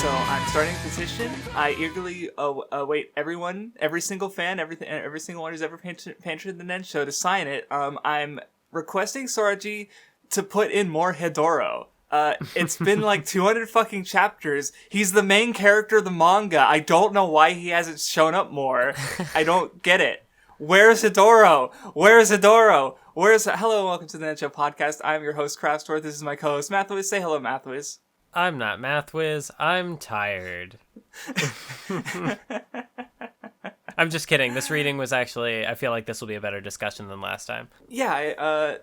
So I'm starting a petition. I eagerly await every single fan, every single one who's ever patronated the Nen Show to sign it. I'm requesting Sorachi to put in more Hidoro. It's been like 200 fucking chapters. He's the main character of the manga. I don't know why he hasn't shown up more. I don't get it. Where's Hidoro? Hello and welcome to the Nen Show Podcast. I'm your host, Craftsdwarf. This is my co-host, Mathwiz. Say hello, Mathwiz. I'm not Mathwiz. I'm tired. I'm just kidding. This reading was actually, I feel like this will be a better discussion than last time. Yeah,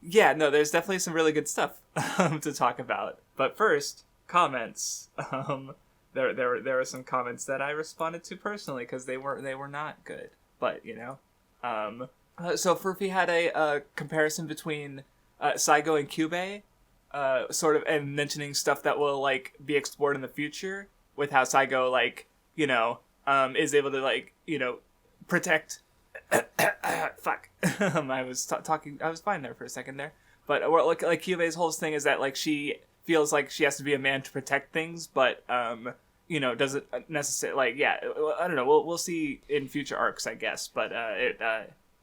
there's definitely some really good stuff to talk about. But first, comments. There were some comments that I responded to personally because they were not good. But, you know. So Furphy had a comparison between Saigo and Kyubey. Sort of, and mentioning stuff that will, like, be explored in the future with how Saigo, like, you know, is able to, like, you know, protect... Fuck. I was talking... I was fine there for a second there. But, like Kyubey's whole thing is that, like, she feels like she has to be a man to protect things, but, you know, doesn't necessarily... Like, yeah, I don't know. We'll see in future arcs, I guess. But,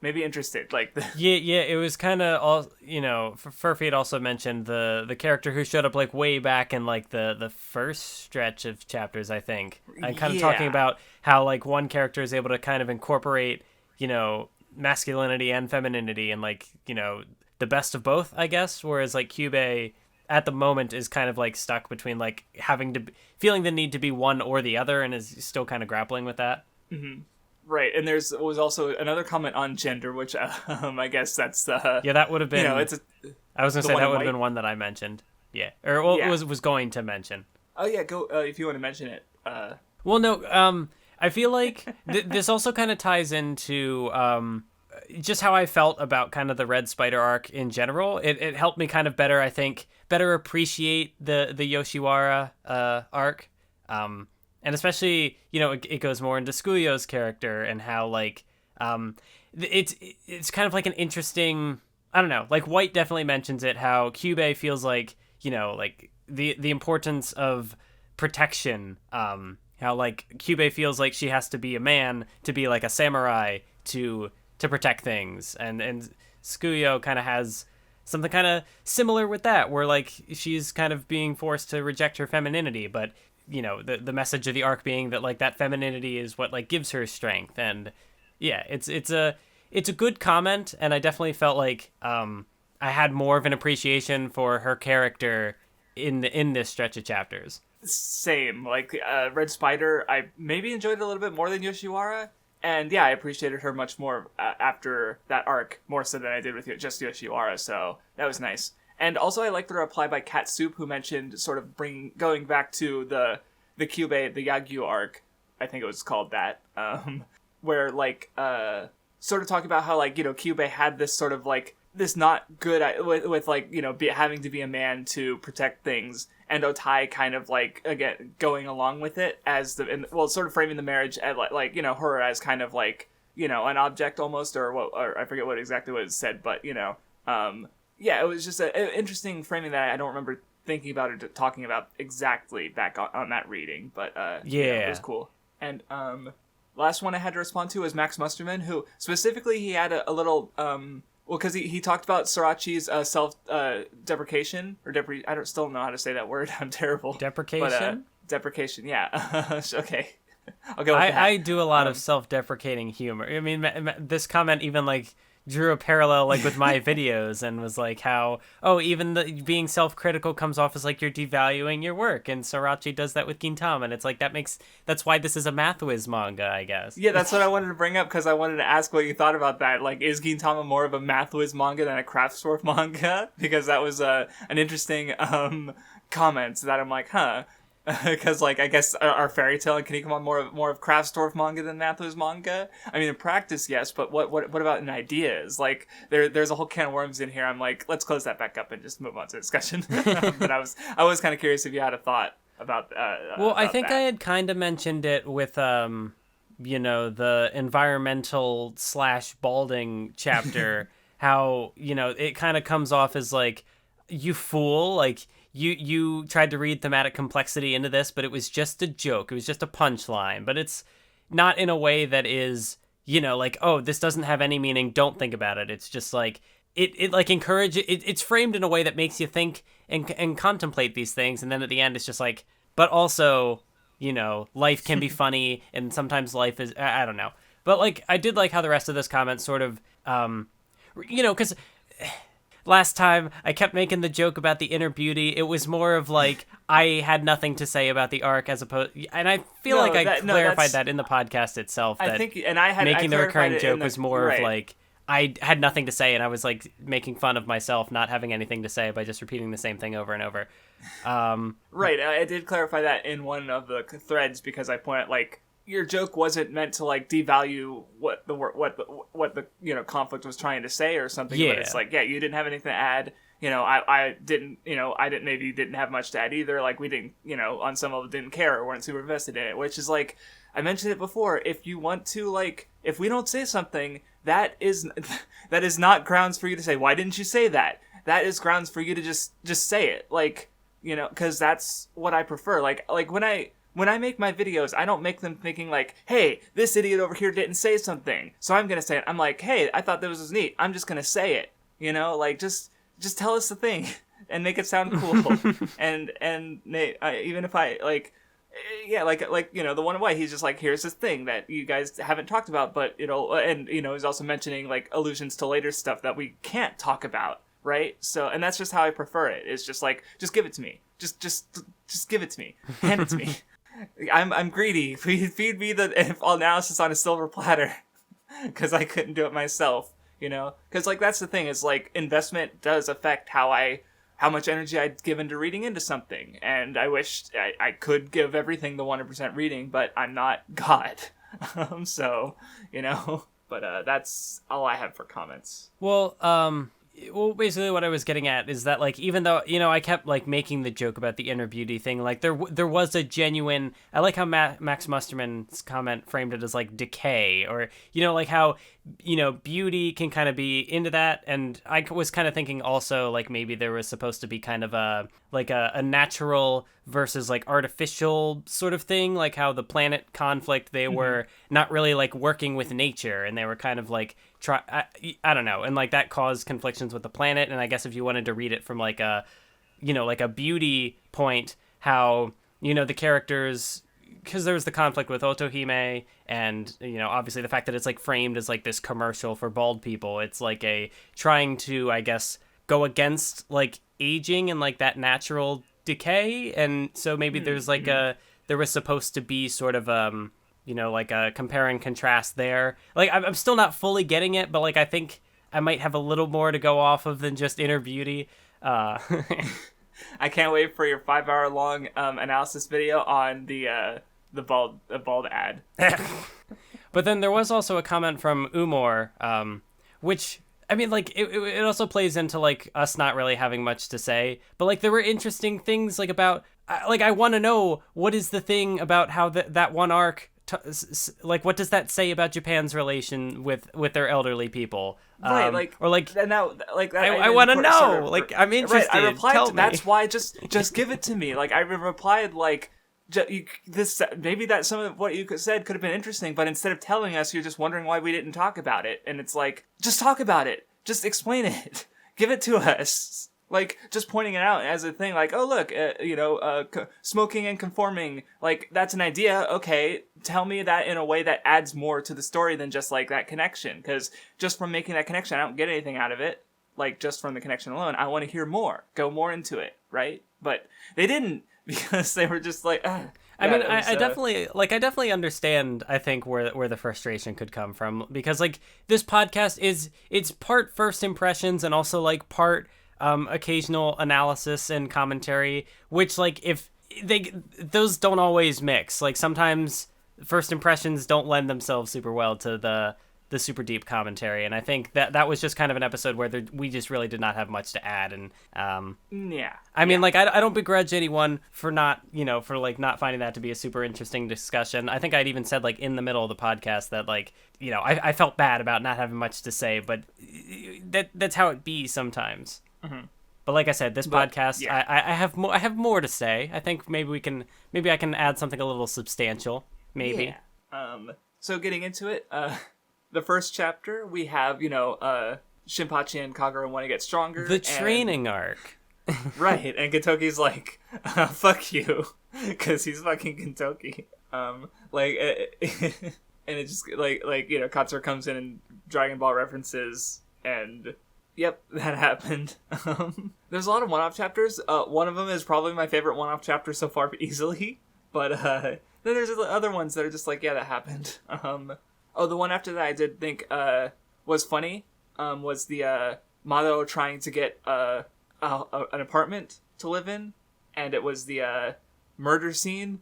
maybe interested, like yeah. It was kind of all, you know. Furphy had also mentioned the character who showed up like way back in like the first stretch of chapters, I think, and kind of talking about how like one character is able to kind of incorporate, you know, masculinity and femininity and like, you know, the best of both, I guess. Whereas like Kyubey at the moment is kind of like stuck between like feeling the need to be one or the other, and is still kind of grappling with that. Mm-hmm. Right, and was also another comment on gender, which I guess that's that would have been. You know, I was gonna say that would have been one that I mentioned. Yeah, or was going to mention. Oh yeah, go if you want to mention it. Well, no. I feel like this also kind of ties into just how I felt about kind of the Red Spider arc in general. It helped me kind of better appreciate the Yoshiwara arc. And especially, you know, it goes more into Tsukuyo's character and how, like, it's kind of like an interesting, I don't know, like, White definitely mentions it, how Kyubey feels like, you know, like, the importance of protection, how, like, Kyubey feels like she has to be a man to be, like, a samurai to protect things, and Tsukuyo kind of has something kind of similar with that, where, like, she's kind of being forced to reject her femininity, but... you know, the message of the arc being that like that femininity is what like gives her strength. And yeah, it's a good comment, and I definitely felt like I had more of an appreciation for her character in this stretch of chapters. Same, like Red Spider, I maybe enjoyed it a little bit more than Yoshiwara, and yeah, I appreciated her much more after that arc, more so than I did with just Yoshiwara, so that was nice. And also I liked the reply by Cat Soup, who mentioned sort of going back to the Kyubey, the Yagyu arc, I think it was called that, where, like, sort of talking about how, like, you know, Kyubey had this sort of, like, this not good, with like, you know, having to be a man to protect things, and Otai kind of, like, again, going along with it as sort of framing the marriage as, like, you know, her as kind of, like, you know, an object almost, or I forget exactly what it said, but, you know, yeah, it was just an interesting framing that I don't remember thinking about or talking about exactly back on that reading, but yeah, it was cool. And last one I had to respond to was Max Musterman, who specifically he had a little because he talked about Sorachi's self-deprecation or I don't still know how to say that word. I'm terrible. Deprecation. But, deprecation, yeah. Okay, I'll go with that. I do a lot of self-deprecating humor. I mean, this comment even like drew a parallel like with my videos and was like how, even being self-critical comes off as like you're devaluing your work, and Sorachi does that with Gintama, and it's like that's why this is a Mathwiz manga, I guess. Yeah, that's what I wanted to bring up, because I wanted to ask what you thought about that. Like, is Gintama more of a Mathwiz manga than a Craftsdwarf manga? Because that was an interesting comment that I'm like, huh. Because, like, I guess our fairy tale and Kinikama more of Craftsdwarf manga than Mathwiz manga. I mean, in practice, yes, but what about in ideas? Like, there's a whole can of worms in here. I'm like, let's close that back up and just move on to discussion. But I was kind of curious if you had a thought about. Well, about I think that. I had kind of mentioned it with you know, the environmental / balding chapter. how, it kind of comes off as like, you fool, like you tried to read thematic complexity into this, but it was just a joke. It was just a punchline, but it's not in a way that is, like, oh, this doesn't have any meaning, don't think about it. It's just like, it like it's framed in a way that makes you think and contemplate these things. And then at the end, it's just like, but also, life can be funny, and sometimes life is, I don't know. But like, I did like how the rest of this comment sort of, because last time I kept making the joke about the inner beauty. It was more of like, I had nothing to say about the arc as opposed, and I feel like I clarified that in the podcast itself. That making the recurring joke was more of like, I had nothing to say, and I was like making fun of myself not having anything to say by just repeating the same thing over and over. Right, I did clarify that in one of the threads because I pointed like, your joke wasn't meant to like devalue what the conflict was trying to say or something. Yeah. But it's like, you didn't have anything to add. I didn't maybe you didn't have much to add either. Like we didn't, on some level didn't care or weren't super invested in it, which is like, I mentioned it before. If you want to like, if we don't say something, that is not grounds for you to say, why didn't you say that? That is grounds for you to just say it. Like, cause that's what I prefer. Like when I make my videos, I don't make them thinking like, hey, this idiot over here didn't say something, so I'm going to say it. I'm like, hey, I thought that was neat. I'm just going to say it. Like, just tell us the thing and make it sound cool. and even if I, like, the one in white, he's just like, here's this thing that you guys haven't talked about, but, and, he's also mentioning, like, allusions to later stuff that we can't talk about, right? So, and that's just how I prefer it. It's just like, just give it to me. Just give it to me. Hand it to me. I'm greedy. Please feed me the analysis on a silver platter, because I couldn't do it myself. Because like that's the thing is like investment does affect how much energy I'd give into reading into something, and I wish I could give everything the 100% reading, but I'm not God. So but that's all I have for comments. Well, basically what I was getting at is that, like, even though, I kept, like, making the joke about the inner beauty thing, like, there was a genuine, I like how Max Musterman's comment framed it as, like, decay, or, like, how, beauty can kind of be into that, and I was kind of thinking also, like, maybe there was supposed to be kind of a natural versus, like, artificial sort of thing, like how the planet conflict, they were not really, like, working with nature, and they were kind of, like, I don't know, and like that caused conflictions with the planet. And I guess if you wanted to read it from like a beauty point, how the characters, because there was the conflict with Otohime, and obviously the fact that it's like framed as like this commercial for bald people, it's like a trying to, I guess, go against like aging and like that natural decay. And so maybe there's like there was supposed to be sort of like a compare and contrast there. Like, I'm still not fully getting it, but, like, I think I might have a little more to go off of than just inner beauty. I can't wait for your 5-hour-long analysis video on the bald ad. But then there was also a comment from Umor, which, I mean, like, it also plays into, like, us not really having much to say. But, like, there were interesting things, like, about... Like, I want to know, what is the thing about how that one arc... like, what does that say about Japan's relation with their elderly people? Right, like, or like, now, like I want to know. Like, I'm interested. Right, I replied Tell to, me. that's why just give it to me. Like, I replied like, this maybe that some of what you said could have been interesting, but instead of telling us, you're just wondering why we didn't talk about it. And it's like, just talk about it. Just explain it. Give it to us. Like, just pointing it out as a thing, like, oh, look, smoking and conforming, like, that's an idea, okay, tell me that in a way that adds more to the story than just, like, that connection, because just from making that connection, I don't get anything out of it, like, just from the connection alone. I want to hear more, go more into it, right? But they didn't, because they were just like, I mean, I definitely understand, I think, where the frustration could come from, because, like, this podcast it's part first impressions and also, like, part... occasional analysis and commentary, which, like, if those don't always mix. Like, sometimes first impressions don't lend themselves super well to the the super deep commentary, and I think that was just kind of an episode where we just really did not have much to add. And I mean, like, I don't begrudge anyone for not, for like not finding that to be a super interesting discussion. I think I'd even said, like, in the middle of the podcast that, like, I felt bad about not having much to say, but that's how it be sometimes. Mm-hmm. But like I said, this podcast, I have more to say. I think maybe I can add something a little substantial, maybe. Yeah. So getting into it, the first chapter we have, Shinpachi and Kagura want to get stronger. The training arc. Right, and Gintoki's like, fuck you, because he's fucking Gintoki. And it just, Katsura comes in and Dragon Ball references, and yep, that happened. There's a lot of one-off chapters. One of them is probably my favorite one-off chapter so far, easily, but then there's other ones that are just like, yeah, that happened. The one after that I did think was funny, was the Mado trying to get an apartment to live in, and it was the murder scene.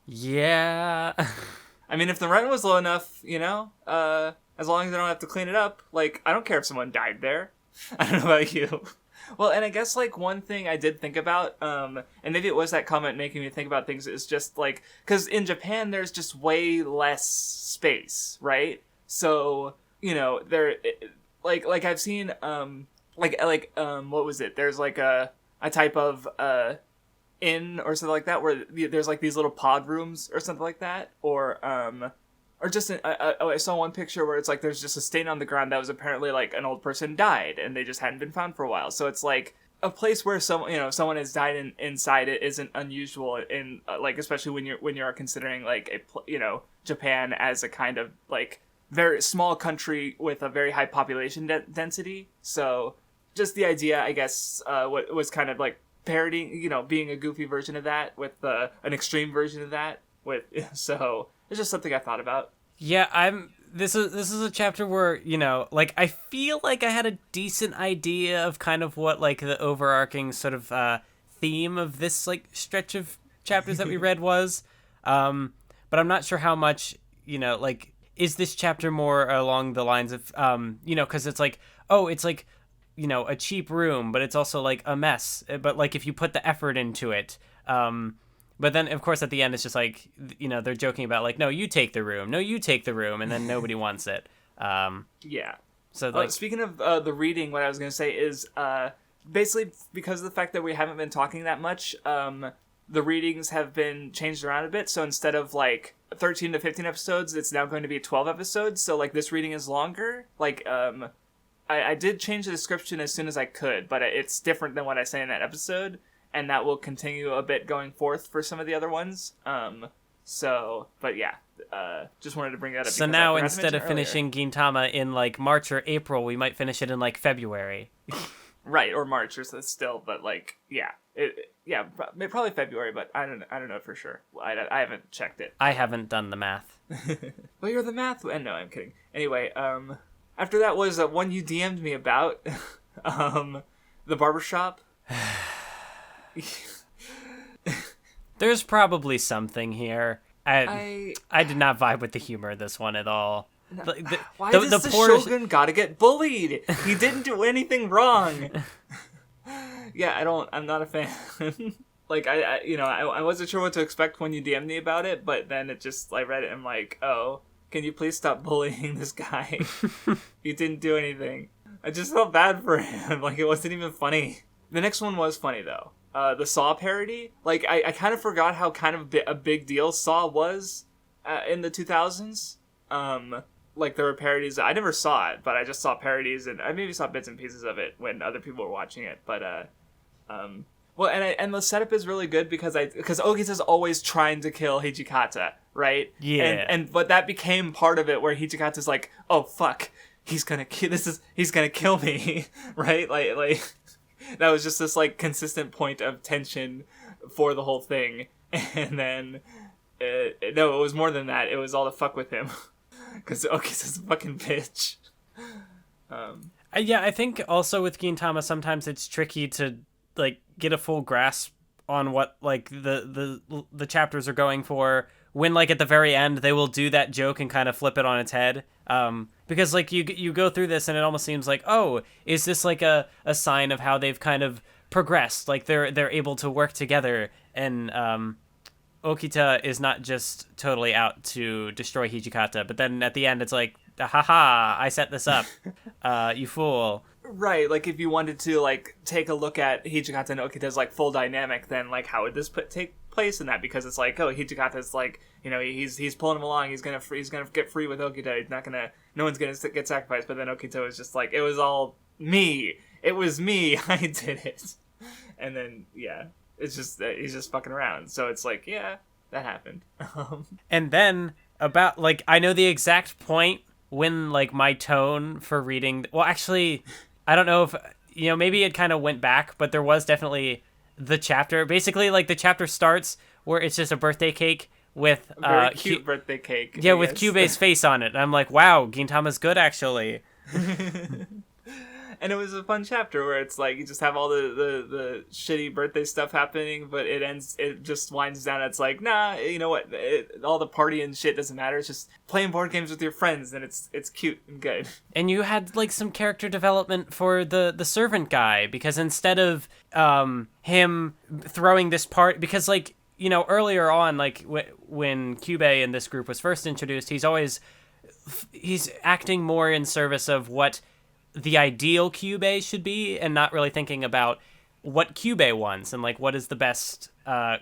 Yeah. I mean, if the rent was low enough, as long as I don't have to clean it up, like, I don't care if someone died there. I don't know about you. Well, and I guess, like, one thing I did think about, and maybe it was that comment making me think about things, is just, like, because in Japan, there's just way less space, right? So, there, like I've seen, what was it? There's, like, a type of, inn or something like that, where there's, like, these little pod rooms or something like that, or just, I saw one picture where it's like there's just a stain on the ground that was apparently like an old person died and they just hadn't been found for a while. So it's like a place where someone has died inside it isn't unusual in like, especially when you're considering like Japan as a kind of like very small country with a very high population density. So just the idea, I guess, was kind of like parodying, being a goofy version of that with an extreme version of that so. It's just something I thought about. Yeah, this is a chapter where, like, I feel like I had a decent idea of kind of what, like, the overarching sort of theme of this, like, stretch of chapters that we read was. But I'm not sure how much, like, is this chapter more along the lines of, because it's like, it's like, a cheap room, but it's also, like, a mess. But, like, if you put the effort into it, but then, of course, at the end, it's just like, they're joking about, like, no, you take the room. No, you take the room. And then nobody wants it. Yeah. So, like, speaking of the reading, what I was going to say is basically because of the fact that we haven't been talking that much, the readings have been changed around a bit. So instead of, like, 13 to 15 episodes, it's now going to be 12 episodes. So, like, this reading is longer. Like, I did change the description as soon as I could, but it's different than what I say in that episode. And that will continue a bit going forth for some of the other ones. But yeah, just wanted to bring that up. So now instead of finishing Gintama in like March or April, we might finish it in like February. Right, or March or so still, but like, probably February, but I don't know for sure. I haven't checked it. I haven't done the math. Well, you're the math. And no, I'm kidding. Anyway, after that was one you DM'd me about, the barbershop. There's probably something here. I did not vibe with the humor of this one at all. Why does the Shogun gotta get bullied? He didn't do anything wrong. Yeah, I'm not a fan. Like, I wasn't sure what to expect when you DM'd me about it, but then it just, I read it and I'm like, oh, can you please stop bullying this guy? He didn't do anything. I just felt bad for him. Like, it wasn't even funny. The next one was funny, though. The Saw parody. Like, I kind of forgot how kind of a big deal Saw was in the 2000s. Like, there were parodies. I never saw it, but I just saw parodies, and I maybe saw bits and pieces of it when other people were watching it. But, well, and the setup is really good because Ogis is always trying to kill Hijikata, right? Yeah. But that became part of it where Hijikata's like, oh, fuck, he's gonna kill me, right? Like... That was just this, like, consistent point of tension for the whole thing. And then, it was more than that. It was all to fuck with him. Because Okis is a fucking bitch. Yeah, I think also with Gintama, sometimes it's tricky to, like, get a full grasp on what, like, the chapters are going for when like at the very end they will do that joke and kind of flip it on its head. Because like you go through this and it almost seems like, oh, is this like a sign of how they've kind of progressed? Like they're able to work together, and Okita is not just totally out to destroy Hijikata, but then at the end it's like, haha, I set this up, you fool. Right, like if you wanted to like take a look at Hijikata and Okita's like full dynamic, then like how would this take place in that? Because it's like, oh, Hijikata's like, he's pulling him along, he's gonna get free with Okita, he's not gonna, no one's gonna get sacrificed. But then Okita was just like, it was all me, it was me, I did it. And then yeah, it's just he's just fucking around. So it's like, yeah, that happened. And then about like, I know the exact point when like my tone for reading, well actually I don't know if, maybe it kind of went back, but there was definitely the chapter. Basically, like, the chapter starts where it's just a birthday cake with... a very cute birthday cake. Yeah, with Kyubei's face on it. And I'm like, wow, Gintama's good, actually. And it was a fun chapter where it's like, you just have all the shitty birthday stuff happening, but it just winds down. It's like, nah, you know what? All the party and shit doesn't matter. It's just playing board games with your friends, and it's cute and good. And you had like some character development for the servant guy, because instead of him throwing this part, because like, earlier on, like when Kyubei in this group was first introduced, he's acting more in service of what the ideal Kyubei should be, and not really thinking about what Kyubei wants and like what is the best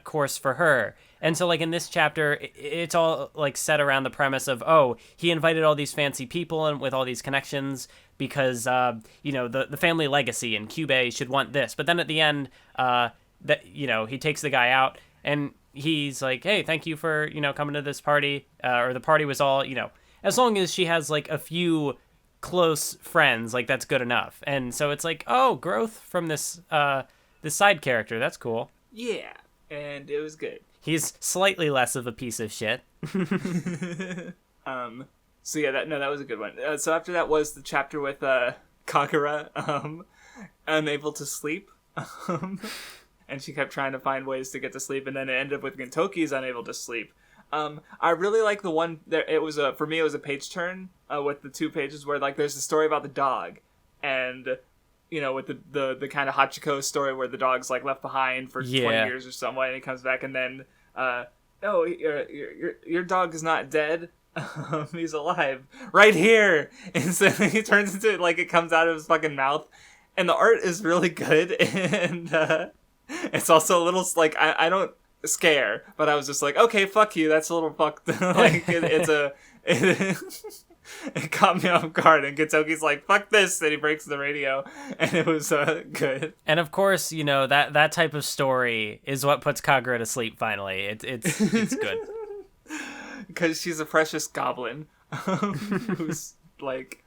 course for her. And so like in this chapter, it's all like set around the premise of, oh, he invited all these fancy people and with all these connections because the family legacy, and Kyubei should want this. But then at the end, he takes the guy out and he's like, hey, thank you for coming to this party, or the party was all as long as she has like a few close friends, like that's good enough. And so it's like, oh, growth from this side character, that's cool. Yeah, and it was good. He's slightly less of a piece of shit. So yeah, that was a good one. So after that was the chapter with Kagura unable to sleep, and she kept trying to find ways to get to sleep, and then it ended up with Gintoki's unable to sleep. I really like the one there. It was for me, it was a page turn with the 2 pages where like there's the story about the dog, and with the kind of Hachiko story where the dog's like left behind for 20 years or something, and he comes back, and then no, your dog is not dead. He's alive right here. And so he turns into like it comes out of his fucking mouth, and the art is really good, and it's also a little like I don't scare, but I was just like, okay, fuck you, that's a little fucked. Like it caught me off guard, and Gintoki's like, fuck this, and he breaks the radio, and it was good. And of course, that type of story is what puts Kagura to sleep finally. It's good. Because she's a precious goblin who's like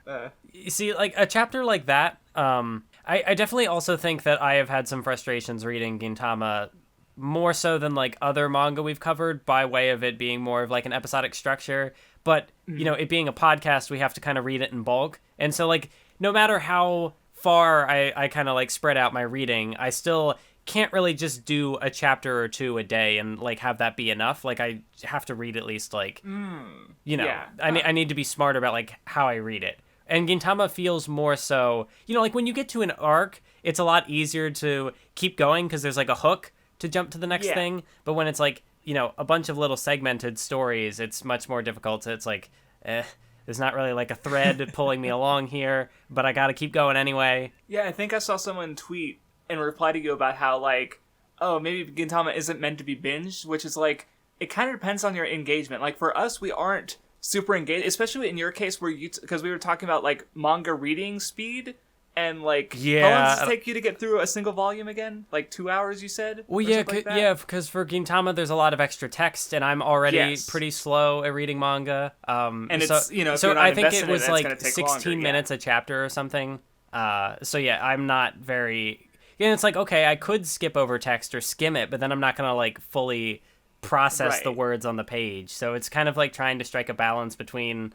You see, like a chapter like that, I definitely also think that I have had some frustrations reading Gintama, more so than like other manga we've covered, by way of it being more of like an episodic structure. But it being a podcast, we have to kind of read it in bulk, and so like no matter how far I kind of like spread out my reading, I still can't really just do a chapter or 2 a day and like have that be enough. Like I have to read at least like I need to be smarter about like how I read it. And Gintama feels more so, like when you get to an arc, it's a lot easier to keep going because there's like a hook to jump to the next thing. But when it's like, a bunch of little segmented stories, it's much more difficult. It's like, there's not really like a thread pulling me along here, but I got to keep going anyway. Yeah, I think I saw someone tweet and reply to you about how like, oh, maybe Gintama isn't meant to be binged, which is like, it kind of depends on your engagement. Like for us, we aren't super engaged, especially in your case where because we were talking about like manga reading speed. And, like, how long does it take you to get through a single volume again? Like 2 hours, you said? Well, because for Gintama, there's a lot of extra text, and I'm already pretty slow at reading manga. And it's, so I think it was like 16 minutes a chapter or something. So yeah, I'm not very... And it's like, okay, I could skip over text or skim it, but then I'm not going to, like, fully process the words on the page. So it's kind of like trying to strike a balance between,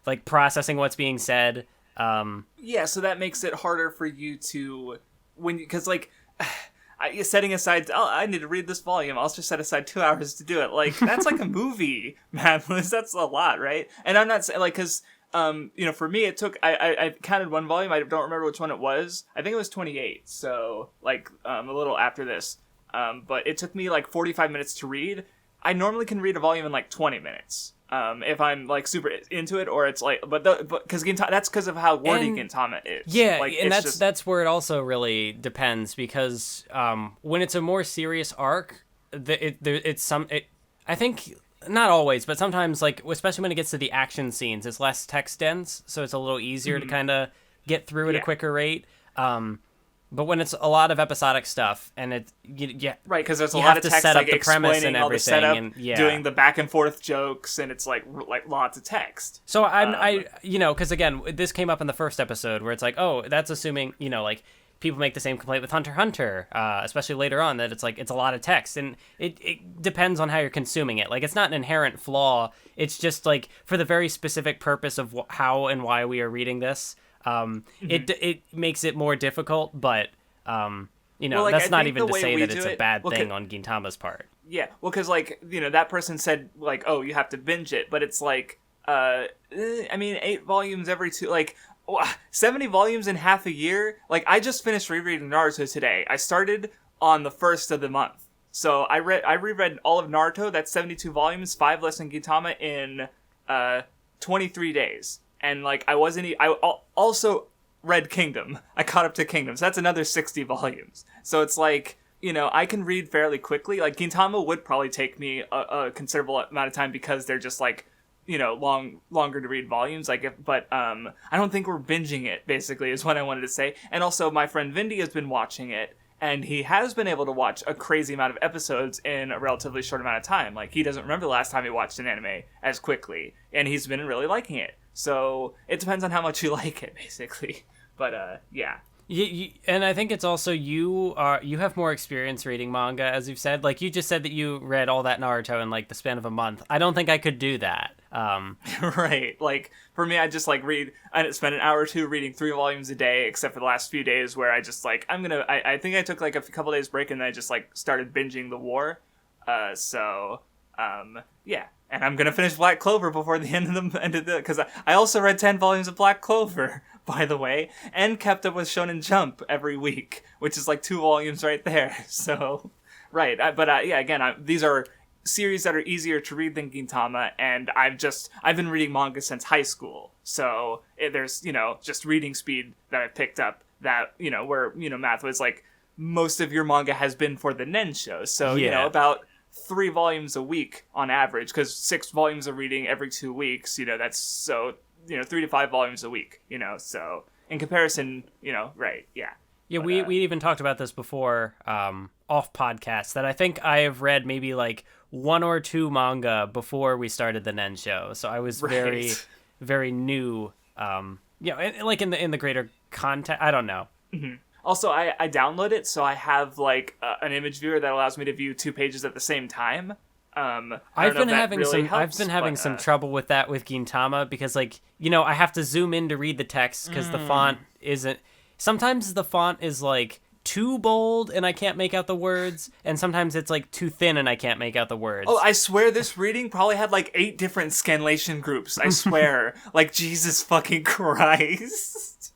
like, processing what's being said... so that makes it harder for you to because like setting aside, oh, I need to read this volume, I'll just set aside 2 hours to do it. Like, that's like a movie, Mathwiz. That's a lot, right? And I'm not saying, like, because, for me, it took, I counted one volume, I don't remember which one it was. I think it was 28, so, like, a little after this. But it took me, like, 45 minutes to read. I normally can read a volume in, like, 20 minutes. If I'm like super into it, or it's like, but because Gintama, that's because of how wordy Gintama is. Yeah, like, and that's where it also really depends, because when it's a more serious arc, I think not always, but sometimes, like especially when it gets to the action scenes, it's less text dense, so it's a little easier to kind of get through at a quicker rate. But when it's a lot of episodic stuff, and right, because there's a lot of text, set up like the premise and all the setup, and doing the back and forth jokes, and it's like lots of text. So because again, this came up in the first episode where it's like, oh, that's assuming, like people make the same complaint with Hunter x Hunter, especially later on, that it's like it's a lot of text, and it depends on how you're consuming it. Like, it's not an inherent flaw; it's just like for the very specific purpose of how and why we are reading this. It makes it more difficult, but that's not even to say that it's a bad thing on Gintama's part. Yeah, well, because that person said like, oh, you have to binge it, but it's like, 8 volumes every 2, like 70 volumes in half a year. Like, I just finished rereading Naruto today. I started on the 1st of the month, so I reread all of Naruto. That's 72 volumes, 5 less than Gintama, in 23 days. And, like, I also read Kingdom. I caught up to Kingdom, so that's another 60 volumes. So it's like, I can read fairly quickly. Like, Gintama would probably take me a considerable amount of time, because they're just, like, longer to read volumes. But I don't think we're binging it, basically, is what I wanted to say. And also, my friend Vindy has been watching it, and he has been able to watch a crazy amount of episodes in a relatively short amount of time. Like, he doesn't remember the last time he watched an anime as quickly, and he's been really liking it. So it depends on how much you like it, basically. But yeah. And I think it's also you have more experience reading manga, as you've said. Like, you just said that you read all that Naruto in like the span of a month. I don't think I could do that. Right. Like, for me, I just like I spend an hour or two reading 3 volumes a day, except for the last few days where I just like I think I took like a couple days break, and then I just like started binging The War. Yeah. And I'm gonna finish Black Clover before the end of the because I also read 10 volumes of Black Clover, by the way, and kept up with Shonen Jump every week, which is like 2 volumes right there. So, right. These are series that are easier to read than Gintama, and I've been reading manga since high school. So there's just reading speed that I've picked up that where Mathwiz, like, most of your manga has been for the Nen Show. So about 3 volumes a week on average, because 6 volumes of reading every 2 weeks, that's so 3 to 5 volumes a week, so in comparison, right, yeah. Yeah, we even talked about this before off podcast, that I think I have read maybe like 1 or 2 manga before we started the Nen Show, so I was very, very new, like in the greater context. I don't know. Mm-hmm. Also, I download it, so I have like an image viewer that allows me to view 2 pages at the same time. I've been having some trouble with that with Gintama, because like I have to zoom in to read the text, because the font isn't. Sometimes the font is like too bold and I can't make out the words, and sometimes it's like too thin and I can't make out the words. Oh, I swear this reading probably had like 8 different scanlation groups. I swear, like, Jesus fucking Christ.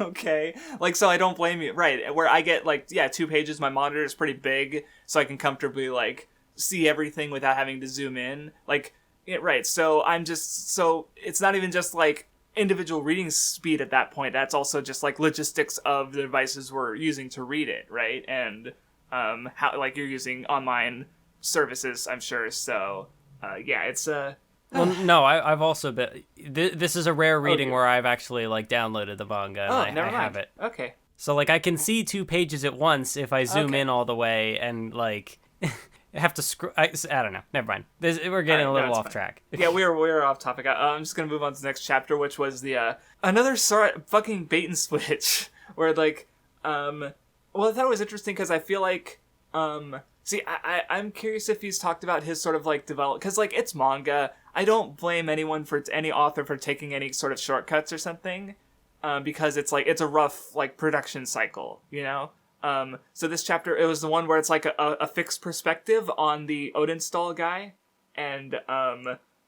Okay, like, so I don't blame you, right? Where I get like 2 pages, my monitor is pretty big, so I can comfortably like see everything without having to zoom in, like, right? So it's not even just like individual reading speed at that point. That's also just like logistics of the devices we're using to read it, right? And how, like, you're using online services, I'm sure. So it's Well, no, I've also been. This is a rare reading where I've actually like downloaded the manga and I have it. Okay. So like I can see 2 pages at once if I zoom in all the way, and like have to scroll. I don't know. Never mind. We're getting a little off track. Yeah, we're off topic. I'm just gonna move on to the next chapter, which was the another fucking bait and switch where like well, I thought it was interesting because I feel like see, I'm curious if he's talked about his sort of like develop, because like it's manga. I don't blame any author for taking any sort of shortcuts or something, because it's like it's a rough like production cycle, So this chapter, it was the one where it's like a fixed perspective on the Odinstall guy, and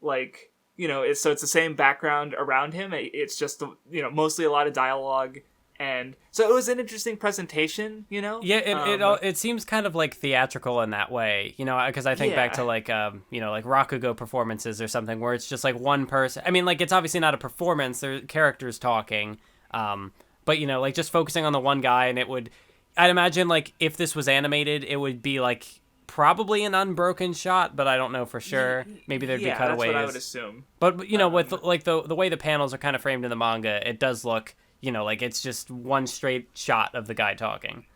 like, you know, it's the same background around him. It's just, you know, mostly a lot of dialogue. And so it was an interesting presentation, you know? Yeah, it seems kind of like theatrical in that way, you know, because I think back to like, you know, like Rakugo performances or something where it's just like one person. I mean, like, it's obviously not a performance, there's characters talking, but, you know, like just focusing on the one guy, and I'd imagine like if this was animated, it would be like probably an unbroken shot, but I don't know for sure. Maybe there'd be cutaways. That's what I would assume. But, you know, with like the way the panels are kind of framed in the manga, it does look, you know, like it's just one straight shot of the guy talking,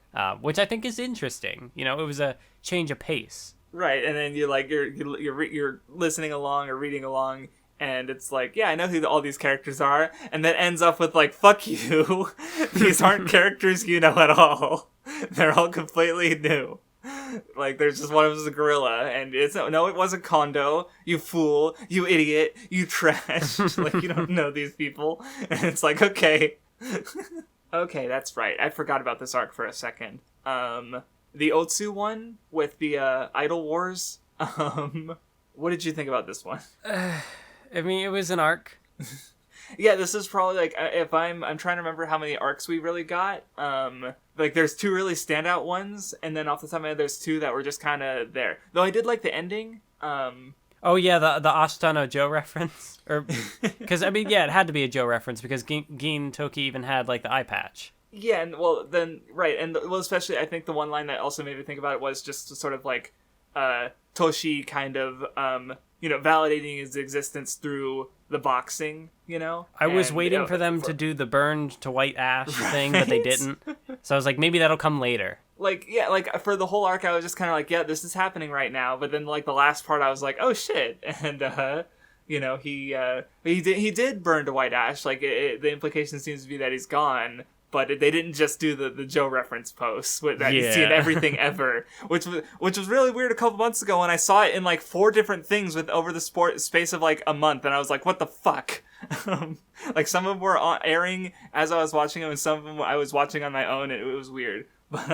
which I think is interesting. You know, it was a change of pace. Right, and then you're listening along or reading along, and it's like, yeah, I know who all these characters are, and then ends up with like, fuck you, these aren't characters you know at all. They're all completely new. Like, there's just one of them is a gorilla, and it wasn't Kondo, you fool, you idiot, you trash. Like, you don't know these people, and it's like, okay. Okay, that's right. I forgot about this arc for a second. The Otsu one with the Idol Wars. What did you think about this one? I mean, it was an arc. Yeah, this is probably like, if I'm trying to remember how many arcs we really got. Like, there's two really standout ones, and then off the top of my head, there's two that were just kind of there. Though I did like the ending. Oh yeah, the Ashtano Joe reference, or because I mean, yeah, it had to be a Joe reference because Gin Toki even had like the eye patch. Yeah, and well, then right, and well, especially I think the one line that also made me think about it was just sort of like Toshi kind of you know, validating his existence through the boxing. You know, I was waiting for them to do the burned to white ash thing, but they didn't. So I was like, maybe that'll come later. Like, yeah, like, for the whole arc, I was just kind of like, yeah, this is happening right now. But then, like, the last part, I was like, oh, shit. And, you know, he did burn to white ash. Like, the implication seems to be that he's gone. But they didn't just do the Joe reference post that you see in everything ever. Which was really weird a couple months ago when I saw it in, like, 4 different things over the space of, like, a month. And I was like, what the fuck? Like, some of them were airing as I was watching them, and some of them I was watching on my own, and it was weird. But,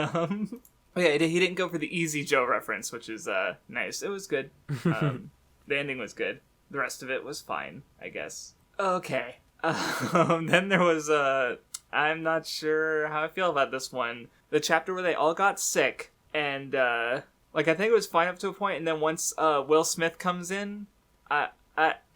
yeah, he didn't go for the easy Joe reference, which is, nice. It was good. The ending was good. The rest of it was fine, I guess. Okay. Then there was, I'm not sure how I feel about this one. The chapter where they all got sick, and, like, I think it was fine up to a point, and then once, Will Smith comes in, I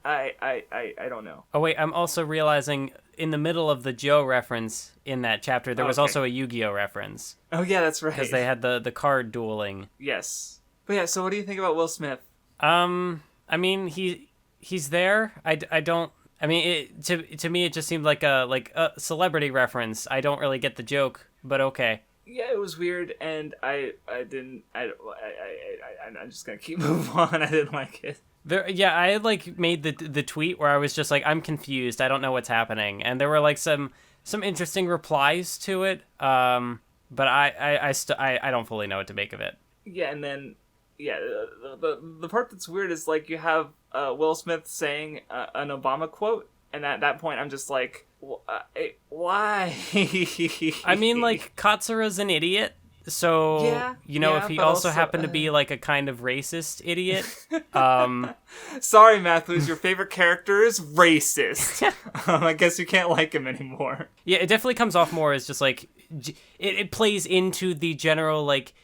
don't know. Oh wait, I'm also realizing in the middle of the Joe reference in that chapter, there was also a Yu-Gi-Oh reference. Oh yeah, that's right. Because they had the card dueling. Yes. But yeah, so what do you think about Will Smith? I mean, he's there. I don't. I mean, to me, it just seemed like a celebrity reference. I don't really get the joke, but okay. Yeah, it was weird, and I'm just gonna keep moving on. I didn't like it. I had like made the tweet where I was just like, I'm confused. I don't know what's happening, and there were like some interesting replies to it. But I don't fully know what to make of it. Yeah, and then the part that's weird is like you have Will Smith saying an Obama quote, and at that point I'm just like, why? I mean, like, Katsura's an idiot. So, if he also happened to be, like, a kind of racist idiot. Sorry, Mathwiz, your favorite character is racist. I guess you can't like him anymore. Yeah, it definitely comes off more as just, like, it plays into the general, like,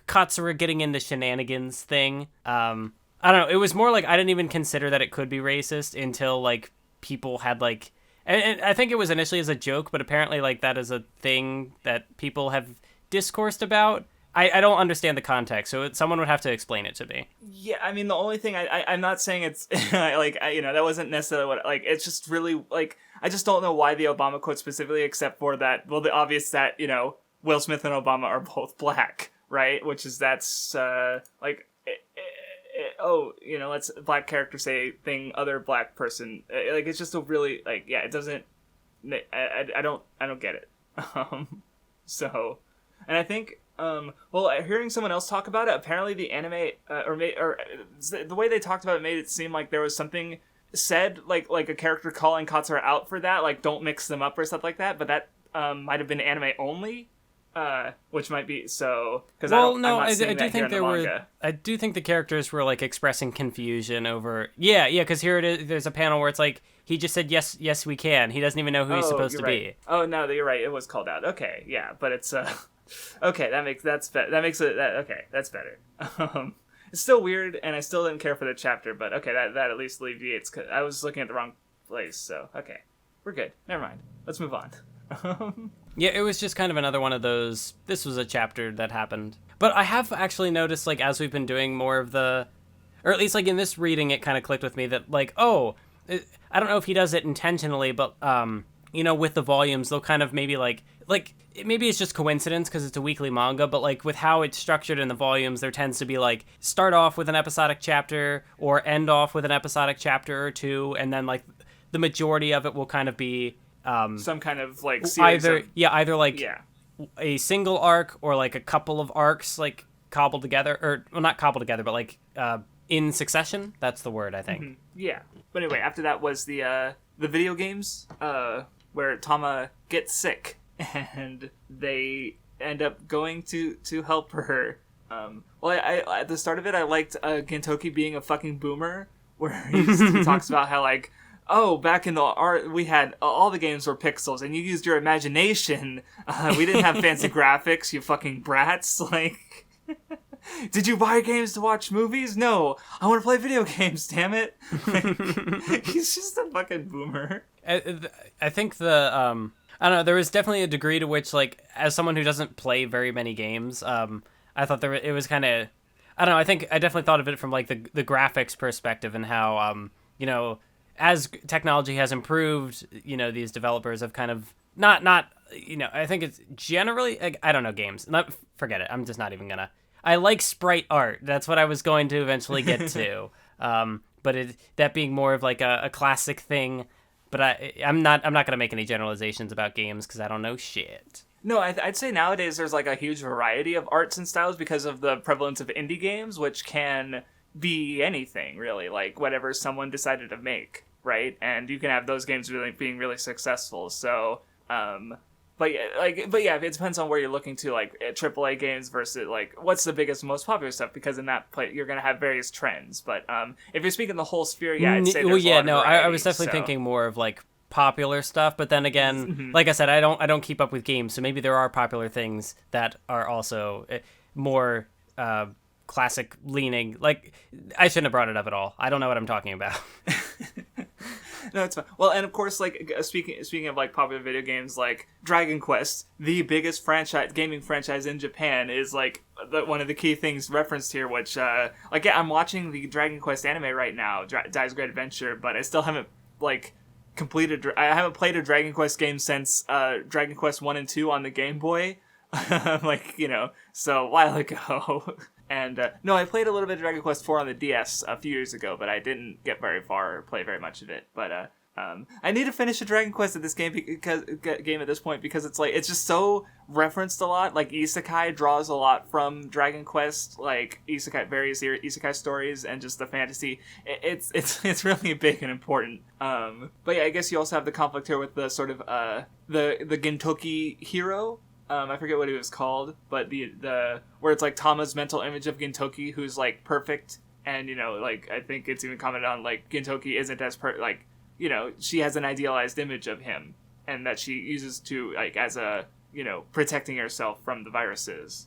Katsura getting into shenanigans thing. I don't know, it was more like I didn't even consider that it could be racist until, like, people had, like... And I think it was initially as a joke, but apparently, like, that is a thing that people have discoursed about. I don't understand the context, so someone would have to explain it to me. Yeah, I mean, the only thing I'm not saying it's like, that wasn't necessarily what, like, it's just really, like, I just don't know why the Obama quote specifically, except for that, well, the obvious that, Will Smith and Obama are both black, right? Which is, that's, like, let's black character say thing, other black person, like, it's just a really, like, yeah, it doesn't, I don't get it. So, and I think, hearing someone else talk about it, apparently the anime, the way they talked about it made it seem like there was something said, like a character calling Katsura out for that, like, don't mix them up or stuff like that, but that, might have been anime only, which might be so because well, no, I do think I do think the characters were like expressing confusion over. Yeah, because here it is. There's a panel where it's like he just said yes, we can. He doesn't even know who he's supposed to be. Oh no, you're right. It was called out. Okay, yeah, but it's okay. That's better. It's still weird, and I still didn't care for the chapter, but okay, that at least alleviates. Cause I was looking at the wrong place, so okay, we're good. Never mind. Let's move on. Yeah, it was just kind of another one of those. This was a chapter that happened, but I have actually noticed, like, as we've been doing more of the, or at least like in this reading, it kind of clicked with me that like, I don't know if he does it intentionally, but with the volumes, they'll kind of maybe like maybe it's just coincidence because it's a weekly manga, but like with how it's structured in the volumes, there tends to be like start off with an episodic chapter or end off with an episodic chapter or two, and then like the majority of it will kind of be some kind of like series either like a single arc or like a couple of arcs like cobbled together, or well, not cobbled together, but like in succession. That's the word, I think. Mm-hmm. Yeah, but anyway, after that was the video games where Tama gets sick and they end up going to help her. I at the start of it, I liked Gintoki being a fucking boomer, where he talks about how like, oh, back in the art, we had all the games were pixels, and you used your imagination. We didn't have fancy graphics, you fucking brats. Like, did you buy games to watch movies? No, I want to play video games. Damn it! Like, he's just a fucking boomer. I think I don't know. There was definitely a degree to which, like, as someone who doesn't play very many games, I thought it was kind of, I don't know. I think I definitely thought of it from like the graphics perspective and how as technology has improved, these developers have kind of not I think it's generally, I don't know, games. Forget it. I'm just not even gonna. I like sprite art. That's what I was going to eventually get to. But that being more of like a classic thing. But I'm not gonna make any generalizations about games because I don't know shit. No, I'd say nowadays there's like a huge variety of arts and styles because of the prevalence of indie games, which can be anything really, like whatever someone decided to make, right? And you can have those games really being really successful. So, but yeah, it depends on where you're looking to, like AAA games versus like what's the biggest, most popular stuff. Because in that play, you're gonna have various trends. But if you're speaking the whole sphere, yeah, I'd say there's a lot of variety, I was definitely thinking more of like popular stuff. But then again, like I said, I don't keep up with games, so maybe there are popular things that are also more classic leaning. Like, I shouldn't have brought it up at all. I don't know what I'm talking about. No, it's fine. Well, and of course, like speaking of like popular video games, like Dragon Quest, the biggest gaming franchise in Japan, is like one of the key things referenced here. Which, I'm watching the Dragon Quest anime right now, Dai's Great Adventure, but I still haven't completed. I haven't played a Dragon Quest game since Dragon Quest 1 and 2 on the Game Boy, so a while ago. And no, I played a little bit of Dragon Quest 4 on the DS a few years ago, but I didn't get very far or play very much of it. But I need to finish a Dragon Quest at this game at this point because it's just so referenced a lot. Like Isekai draws a lot from Dragon Quest, like various Isekai stories, and just the fantasy. It's really big and important. But yeah, I guess you also have the conflict here with the sort of the Gintoki hero. I forget what he was called, but the where it's like Tama's mental image of Gintoki, who's like perfect, and I think it's even commented on like Gintoki isn't as she has an idealized image of him, and that she uses to like as a protecting herself from the viruses.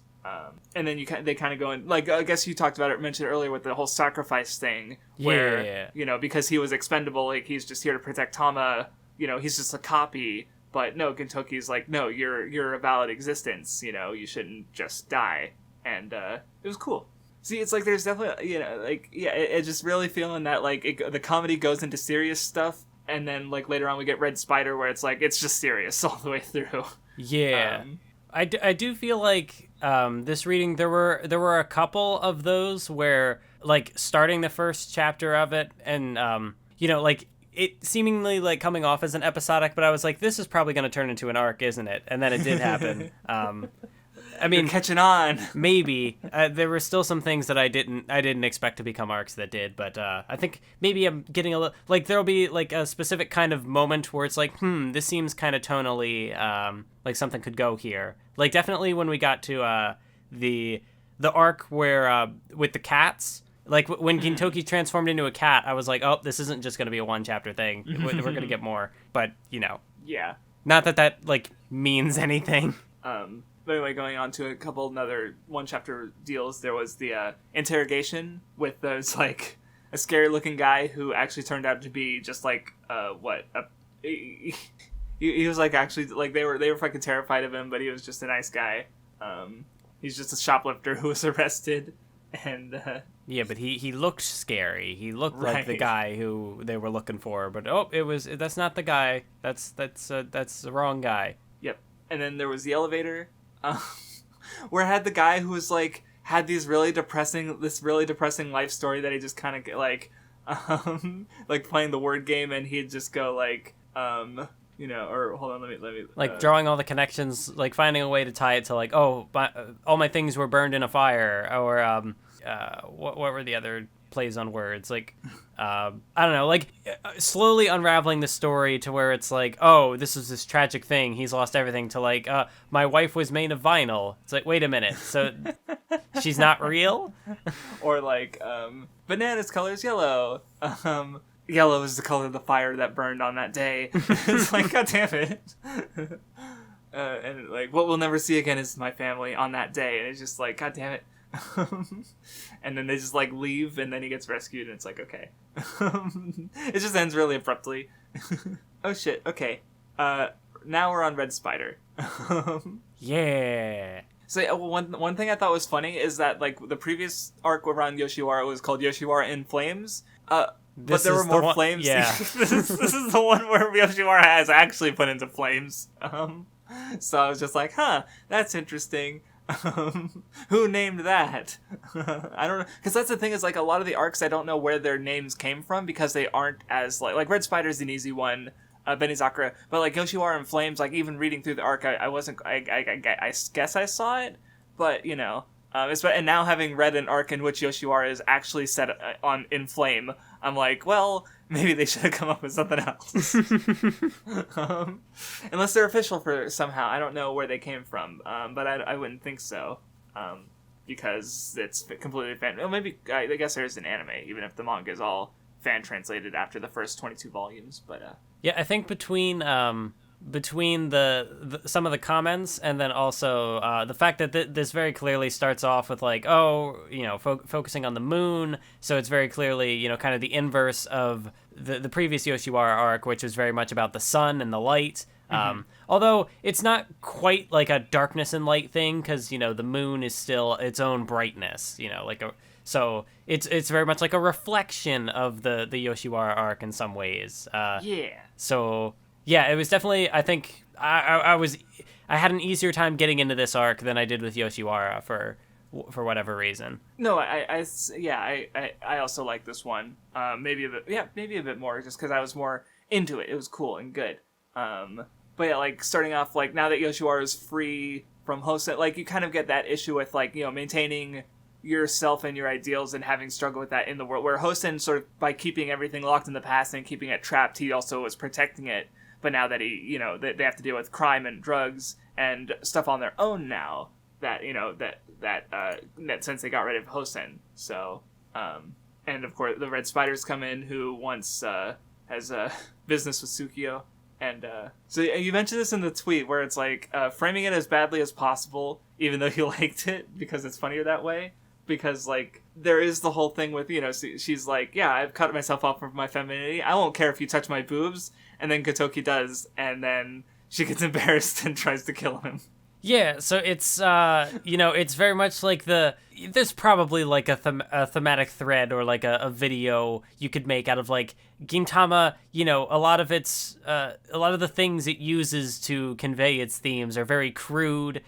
And then they kind of go in, like, I guess you mentioned earlier with the whole sacrifice thing, where because he was expendable, like he's just here to protect Tama. He's just a copy. But no, Gintoki's like, no, you're a valid existence. You shouldn't just die. And it was cool. See, it's like there's definitely, it's just really feeling that like the comedy goes into serious stuff, and then like later on we get Red Spider where it's like it's just serious all the way through. Yeah, I do feel like this reading there were a couple of those where like starting the first chapter of it and like. It seemingly like coming off as an episodic, but I was like, this is probably going to turn into an arc, isn't it? And then it did happen. I mean, you're catching on. Maybe there were still some things that I didn't expect to become arcs that did, but I think maybe I'm getting a little like there'll be like a specific kind of moment where it's like, this seems kind of tonally like something could go here. Like definitely when we got to the arc where with the cats, like when Gintoki transformed into a cat, I was like, oh, this isn't just gonna be a one chapter thing. We're gonna get more, but Yeah. not that like means anything. But anyway, going on to a couple other one-chapter deals, there was the interrogation with those, like, a scary-looking guy who actually turned out to be just, like, he was, like, actually, like, they were fucking terrified of him, but he was just a nice guy. He's just a shoplifter who was arrested, and... Yeah, but he looked scary. He looked right. like the guy who they were looking for, but that's not the guy. That's the wrong guy. Yep. And then there was the elevator, where I had the guy who was like had this really depressing life story that he just kind of like playing the word game, and he'd just go like or hold on, let me like drawing all the connections, like finding a way to tie it to like all my things were burned in a fire, or what were the other plays on words, like I don't know, like slowly unraveling the story to where it's like, oh, this is this tragic thing, he's lost everything, to like my wife was made of vinyl. It's like, wait a minute, so she's not real? Or like bananas color is yellow, yellow is the color of the fire that burned on that day. It's like, god damn it. And like, what we'll never see again is my family on that day, and it's just like, god damn it. And then they just like leave, and then he gets rescued, and it's like, okay. It just ends really abruptly. Oh shit, okay. Now we're on Red Spider. Yeah. So one thing I thought was funny is that like the previous arc around Yoshiwara was called Yoshiwara in Flames. But there were more flames. Yeah. this is the one where Yoshiwara has actually put into flames. So I was just like, huh, that's interesting. Who named that? I don't know, because that's the thing, is like a lot of the arcs I don't know where their names came from, because they aren't as like Red Spider's an easy one, Benizakura, but like Yoshiwara in Flames, like even reading through the arc, I wasn't, I guess I saw it, but and now having read an arc in which Yoshiwara is actually set on in flame, I'm like, well, maybe they should have come up with something else. Unless they're official for somehow. I don't know where they came from, but I wouldn't think so, because it's completely fan. Well, maybe I guess there is an anime, even if the manga is all fan translated after the first 22 volumes. But yeah, I think between the some of the comments, and then also the fact that this very clearly starts off with like, focusing on the moon, so it's very clearly kind of the inverse of the previous Yoshiwara arc, which was very much about the sun and the light. Mm-hmm. Although it's not quite like a darkness and light thing, because the moon is still its own brightness, so it's very much like a reflection of the Yoshiwara arc in some ways. Yeah. So yeah, it was definitely, I think I had an easier time getting into this arc than I did with Yoshiwara for whatever reason. No, I also like this one. Maybe a bit more, just because I was more into it. It was cool and good. But yeah, like starting off, like now that Yoshiwara is free from Hosen, like you kind of get that issue with like maintaining yourself and your ideals and having struggled with that in the world, where Hosen sort of, by keeping everything locked in the past and keeping it trapped, he also was protecting it. But now that he, they have to deal with crime and drugs and stuff on their own now, that that since they got rid of Hosen. So, and of course the Red Spiders come in, who once has a business with Tsukio. And so you mentioned this in the tweet, where it's like framing it as badly as possible, even though you liked it, because it's funnier that way. Because like there is the whole thing with she's like, yeah, I've cut myself off from my femininity. I won't care if you touch my boobs. And then Kotoki does, and then she gets embarrassed and tries to kill him. Yeah, so it's it's very much like there's probably like a thematic thread, or like a video you could make out of like Gintama. A lot of the things it uses to convey its themes are very crude,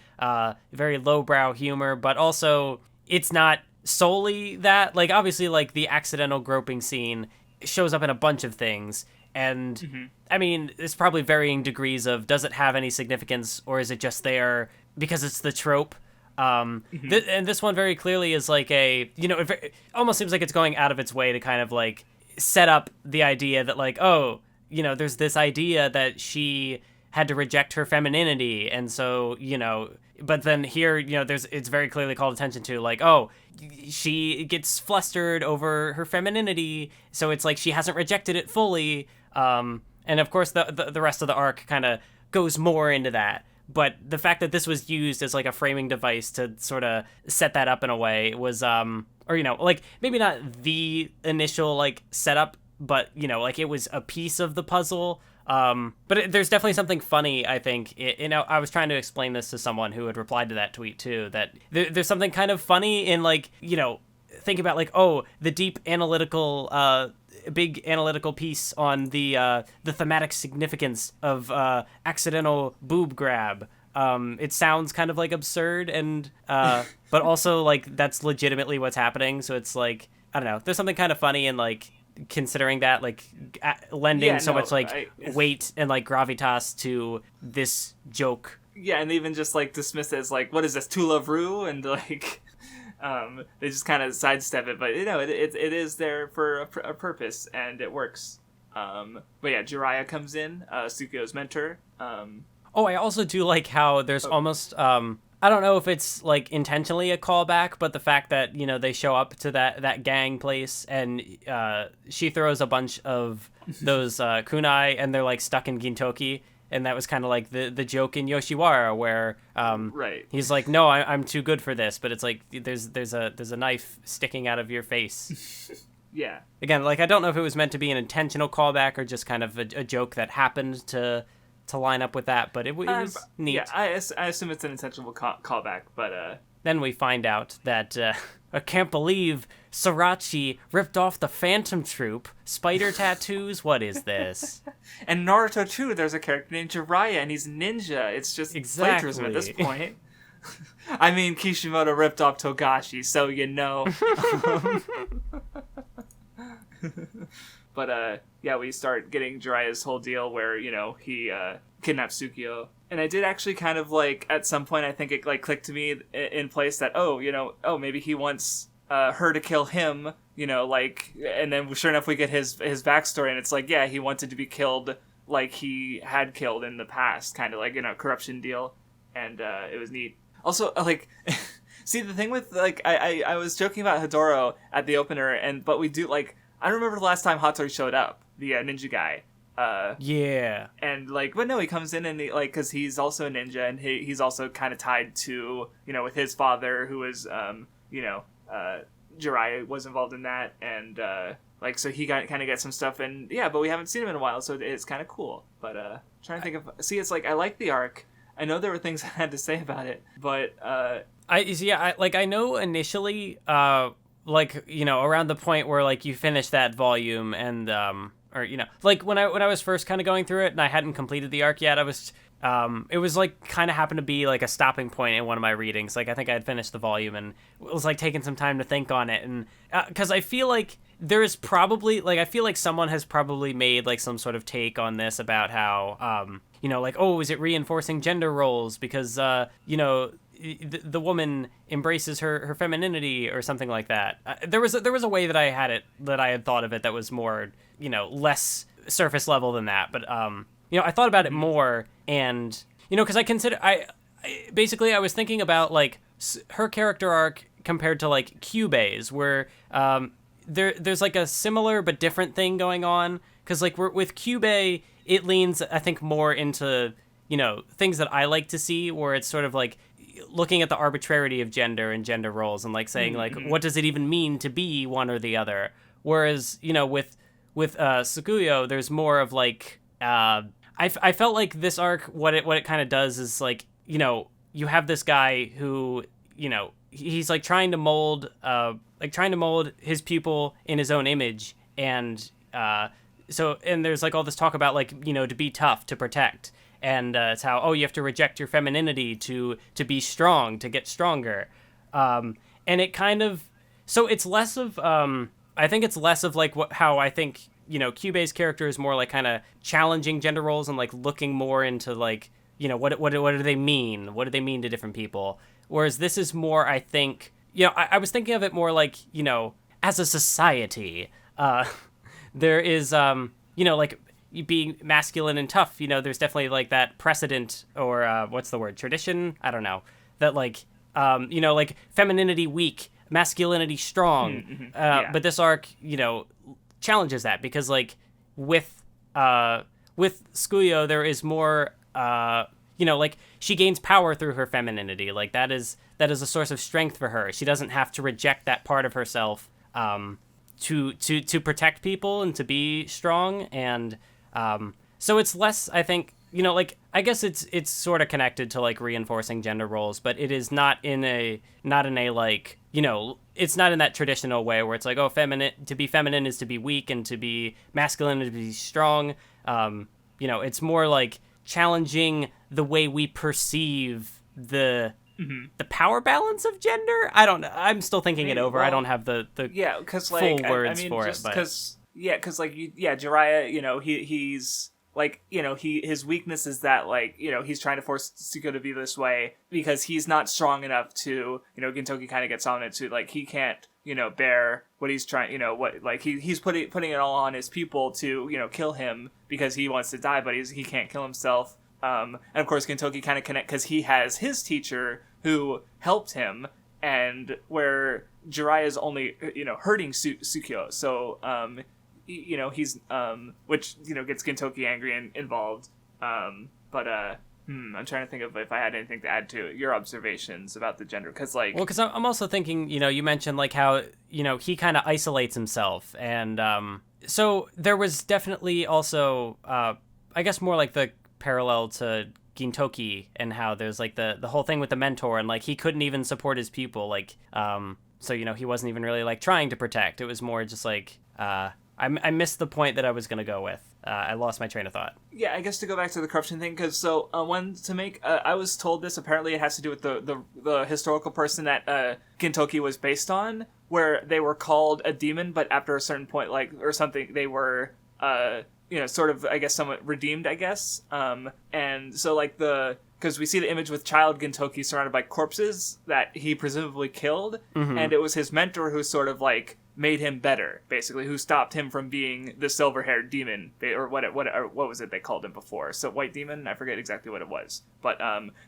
very lowbrow humor, but also it's not solely that. Like obviously, like the accidental groping scene shows up in a bunch of things. And mm-hmm. I mean, it's probably varying degrees of, does it have any significance, or is it just there because it's the trope? And this one very clearly is like a, it almost seems like it's going out of its way to kind of like set up the idea that like, oh, there's this idea that she had to reject her femininity, and so but then here it's very clearly called attention to like, oh, she gets flustered over her femininity, so it's like she hasn't rejected it fully, and of course the rest of the arc kind of goes more into that. But the fact that this was used as like a framing device to sort of set that up in a way was like maybe not the initial like setup, but like it was a piece of the puzzle. But there's definitely something funny, I think. I was trying to explain this to someone who had replied to that tweet too, that there's something kind of funny in like, think about like, oh, the deep analytical, big analytical piece on the thematic significance of accidental boob grab. It sounds kind of like absurd and but also like that's legitimately what's happening. So it's like, I don't know, there's something kind of funny in like considering that, like lending much like weight and like gravitas to this joke. Yeah, and they even just like dismiss it as like, what is this, To Love Ru? And like they just kind of sidestep it, but it is there for a purpose and it works. But yeah, Jiraiya comes in, Tsukio's mentor. I also do like how there's almost I don't know if it's like intentionally a callback, but the fact that they show up to that gang place and she throws a bunch of those kunai and they're like stuck in Gintoki, and that was kind of like the joke in Yoshiwara where right, he's like, no, I'm too good for this, but it's like there's a knife sticking out of your face. Yeah. Again, like I don't know if it was meant to be an intentional callback or just kind of a joke that happened to line up with that, but it was neat. Yeah, I assume it's an intentional callback, but then we find out that I can't believe Sorachi ripped off the Phantom Troop. Spider tattoos? What is this? And Naruto too, there's a character named Jiraiya, and he's ninja. It's just plagiarism at this point. I mean, Kishimoto ripped off Togashi, so But yeah, we start getting Jiraiya's whole deal where he kidnaps Tsukio, and I did actually kind of like at some point I think it like clicked to me in place that maybe he wants her to kill him, and then sure enough we get his backstory, and it's like, yeah, he wanted to be killed like he had killed in the past, kind of like corruption deal, and it was neat. Also, like. See, the thing with like I was joking about Hidoro at the opener, but we do like. I don't remember the last time Hattori showed up, the ninja guy. Yeah. And like, but no, he comes in and because he's also a ninja, and he's also kind of tied to with his father, who was Jiraiya was involved in that, and so he kind of gets some stuff, and yeah, but we haven't seen him in a while, so it's kind of cool. But trying to think of it's like I like the arc. I know there were things I had to say about it, but I know initially around the point where like you finish that volume and like when I was first kind of going through it and I hadn't completed the arc yet, I was it was like kind of happened to be like a stopping point in one of my readings. Like I think I had finished the volume and it was like taking some time to think on it, and because I feel like there is probably like I feel like someone has probably made like some sort of take on this about how like, oh, is it reinforcing gender roles because the woman embraces her femininity or something like that. There was a way that I had thought of it that was more less surface level than that. But I thought about it more, and because I basically I was thinking about like her character arc compared to like Kyubei's, where there's like a similar but different thing going on, because like with Kyubei it leans I think more into things that I like to see, where it's sort of like looking at the arbitrarity of gender and gender roles and like saying like, what does it even mean to be one or the other? Whereas with Tsukuyo, there's more of like I felt like this arc what it kind of does is like you have this guy who he's like trying to mold his pupil in his own image, and and there's like all this talk about like to be tough, to protect. And it's how, you have to reject your femininity to be strong, to get stronger. And it kind of... So it's less of... I think it's less of like how I think, Kyubei's character is more like kind of challenging gender roles and like looking more into like, what do they mean? What do they mean to different people? Whereas this is more, I think, I was thinking of it more like, as a society, there is, like being masculine and tough, there's definitely like that precedent or what's the word? Tradition? I don't know. That like, like femininity weak, masculinity strong. But this arc, challenges that because like with Tsukuyo, there is more, like she gains power through her femininity. Like that is a source of strength for her. She doesn't have to reject that part of herself, to protect people and to be strong. And, so it's less, I think, like, I guess it's sort of connected to like reinforcing gender roles, but it is not in a like, it's not in that traditional way where it's like, oh, to be feminine is to be weak and to be masculine is to be strong. It's more like challenging the way we perceive the power balance of gender. I don't know. I'm still thinking it over. I don't have the full words for it. Because Jiraiya, he's like, his weakness is that, like, he's trying to force Tsukuyo to be this way because he's not strong enough to, Gintoki kind of gets on it too. Like, he can't, bear what he's trying, he's putting it all on his people to, kill him because he wants to die, but he can't kill himself. And of course, Gintoki kind of connect because he has his teacher who helped him, and where Jiraiya is only, hurting Tsukuyo. So, he's, which, gets Gintoki angry and involved. I'm trying to think of if I had anything to add to your observations about the gender, because I'm also thinking, you mentioned like how, he kind of isolates himself, and so there was definitely also, I guess more like the parallel to Gintoki and how there's like the whole thing with the mentor, and like he couldn't even support his pupil, like, so, he wasn't even really like trying to protect. It was more just like, I missed the point that I was going to go with. I lost my train of thought. Yeah, I guess to go back to the corruption thing, because I was told this, apparently it has to do with the historical person that Gintoki was based on, where they were called a demon, but after a certain point, like, or something, they were, sort of, I guess, somewhat redeemed, I guess. And so, like, because we see the image with child Gintoki surrounded by corpses that he presumably killed, and it was his mentor who sort of, like, made him better, basically, who stopped him from being the silver-haired demon, or what was it they called him before? So, white demon? I forget exactly what it was. But,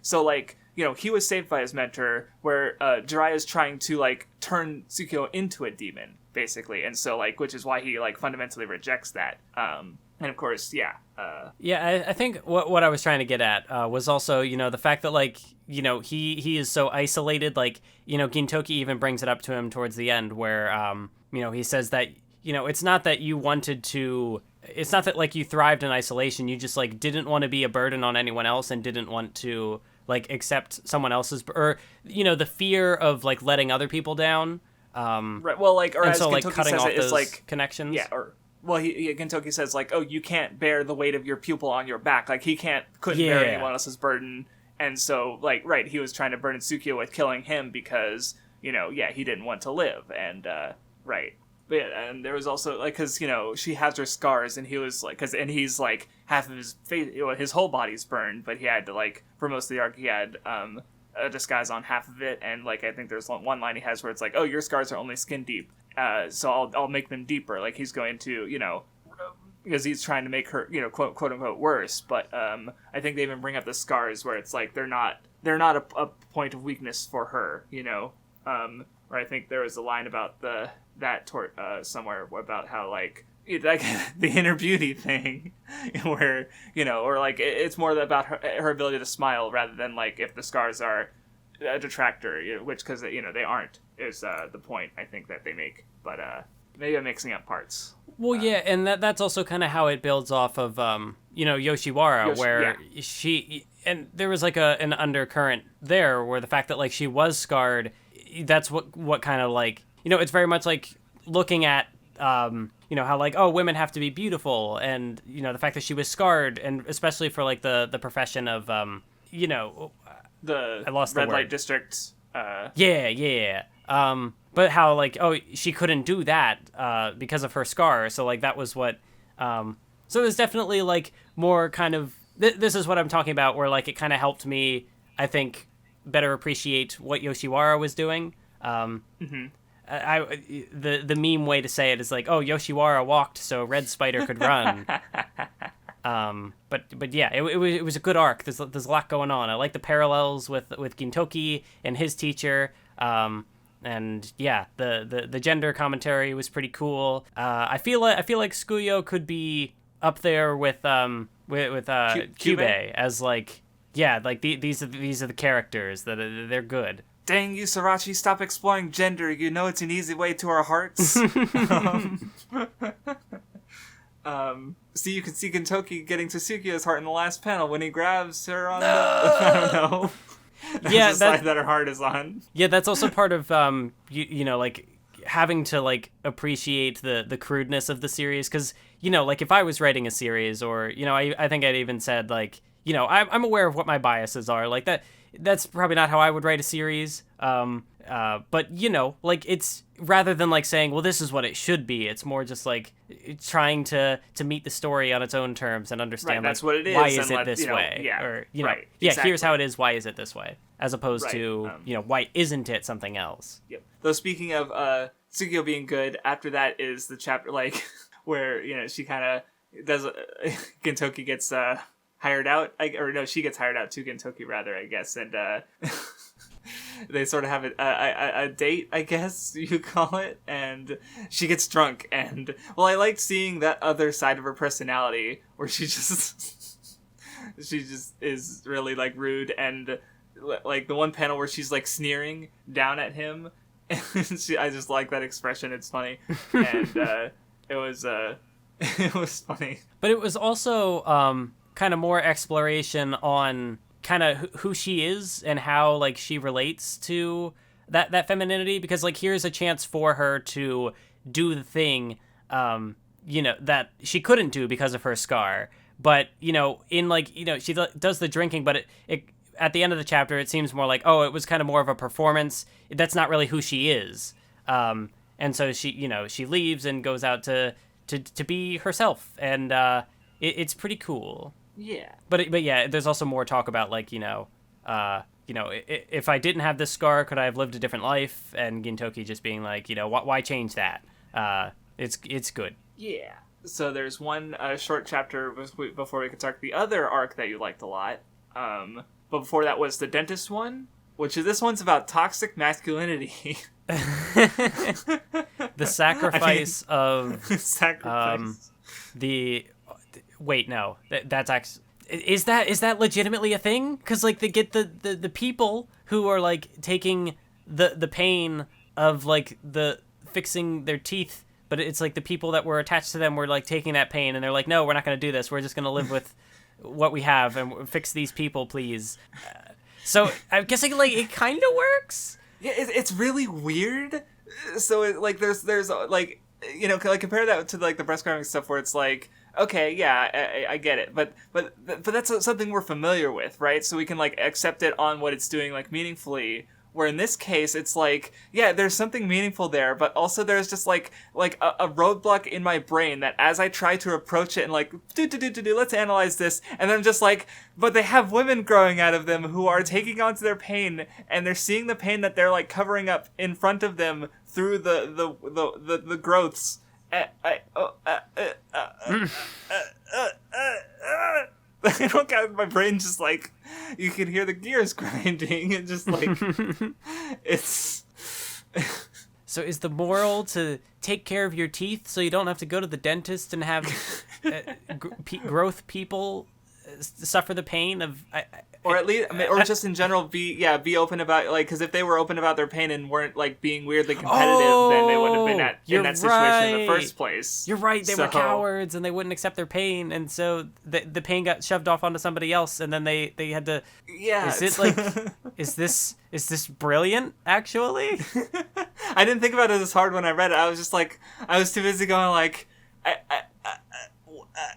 so, like, he was saved by his mentor, where Jiraiya is trying to, like, turn Tsukuyo into a demon, basically, and so, like, which is why he, like, fundamentally rejects that. And of course, I think what I was trying to get at was also, the fact that, like, he is so isolated, like, Gintoki even brings it up to him towards the end where, he says that, it's not that you wanted to, it's not that, like, you thrived in isolation, you just, like, didn't want to be a burden on anyone else and didn't want to, like, accept someone else's, or, the fear of, like, letting other people down. Right, well, like, or and as so, like, Gintoki cutting says off it, it's those like, connections. Yeah, or... Well, Gintoki says, like, oh, you can't bear the weight of your pupil on your back. Like, he couldn't bear anyone else's burden. And so, like, right, he was trying to burden Tsukuyo with killing him because, he didn't want to live. And, right. But yeah, and there was also, like, because, she has her scars, and he was, like, and he's, like, half of his face, his whole body's burned, but he had to, like, for most of the arc, he had, a disguise on half of it, and, like, I think there's one line he has where it's like, oh, your scars are only skin deep. So I'll make them deeper. Like, he's going to, because he's trying to make her, quote unquote worse. But I think they even bring up the scars where it's like they're not a point of weakness for her, Where I think there was a line about somewhere about how like the inner beauty thing, where or like it's more about her ability to smile rather than like if the scars are a detractor, which because they aren't is the point I think that they make, but maybe I'm mixing up parts. Well, yeah, and that's also kind of how it builds off of Yoshiwara, where she, and there was like an undercurrent there where the fact that like she was scarred, that's what kind of like it's very much like looking at how like, oh, women have to be beautiful, and the fact that she was scarred, and especially for like the profession of the I lost red the light word. district. But how like, oh, she couldn't do that because of her scar, so like that was what so it was definitely like more kind of this is what I'm talking about, where like it kind of helped me, I think, better appreciate what Yoshiwara was doing. The meme way to say it is like, oh, Yoshiwara walked so Red Spider could run. But yeah, it was a good arc. There's a lot going on. I like the parallels with Gintoki and his teacher. And yeah, the gender commentary was pretty cool. I feel like Tsukuyo could be up there with Kyubey as like, yeah, like these are the characters that they're good. Dang you, Sorachi, stop exploring gender. You know it's an easy way to our hearts. See, you can see Gintoki getting to Tsukuyo's heart in the last panel when he grabs her on I don't know. That's the side that her heart is on. Yeah, that's also part of, you know, like, having to, like, appreciate the crudeness of the series. Because, you know, like, if I was writing a series, or, you know, I think I'd even said, like, you know, I'm aware of what my biases are. Like, that's probably not how I would write a series. But, you know, like, it's rather than like saying, well, this is what it should be, it's more just like trying to meet the story on its own terms and understand, right, that's like, what it is, why is it this way? Yeah, or, you know, right, yeah, exactly. Here's how it is, why is it this way? As opposed right, to, you know, why isn't it something else? Yep. Though speaking of Tsukuyo being good, after that is the chapter, like, where, you know, she kind of does, Gintoki gets hired out, she gets hired out to Gintoki, rather, I guess, and they sort of have a date, I guess you call it, and she gets drunk, and, well, I liked seeing that other side of her personality, where she just is really, like, rude, and, like, the one panel where she's, like, sneering down at him, and I just like that expression, it's funny, and, it was funny. But it was also, kind of more exploration on kind of who she is and how, like, she relates to that femininity, because, like, here's a chance for her to do the thing, you know, that she couldn't do because of her scar. But, you know, in, like, you know, she does the drinking, but it at the end of the chapter, it seems more like, oh, it was kind of more of a performance. That's not really who she is. And so she, you know, she leaves and goes out to be herself. And it's pretty cool. Yeah. But yeah, there's also more talk about, like, you know, if I didn't have this scar, could I have lived a different life? And Gintoki just being like, you know, why change that? It's good. Yeah. So there's one short chapter before we could talk the other arc that you liked a lot. But before that was the dentist one, which is, this one's about toxic masculinity. The sacrifice of the wait, no, that's actually, is that legitimately a thing? Because, like, they get the people who are, like, taking the pain of, like, the fixing their teeth, but it's like the people that were attached to them were, like, taking that pain, and they're like, no, we're not going to do this. We're just going to live with what we have and fix these people, please. So I'm guessing, like, it kind of works. Yeah, it's really weird. So there's like, you know, like, compare that to, like, the breast carving stuff where it's like, okay, yeah, I get it, but that's something we're familiar with, right? So we can, like, accept it on what it's doing, like, meaningfully. Where in this case, it's like, yeah, there's something meaningful there, but also there's just like a roadblock in my brain that as I try to approach it and, like, let's analyze this, and then I'm just like, but they have women growing out of them who are taking onto their pain, and they're seeing the pain that they're, like, covering up in front of them through the growths. I don't got my brain just, like, you can hear the gears grinding and just, like, it's. So is the moral to take care of your teeth so you don't have to go to the dentist and have growth people suffer the pain of, or at least, or just in general, be open about, like, because if they were open about their pain and weren't, like, being weirdly competitive, then they would have been in that situation in the first place. You're right. They were cowards and they wouldn't accept their pain, and so the pain got shoved off onto somebody else, and then they had to. Yeah. Is it like? is this brilliant? Actually, I didn't think about it as hard when I read it. I was just like, I was too busy going, like,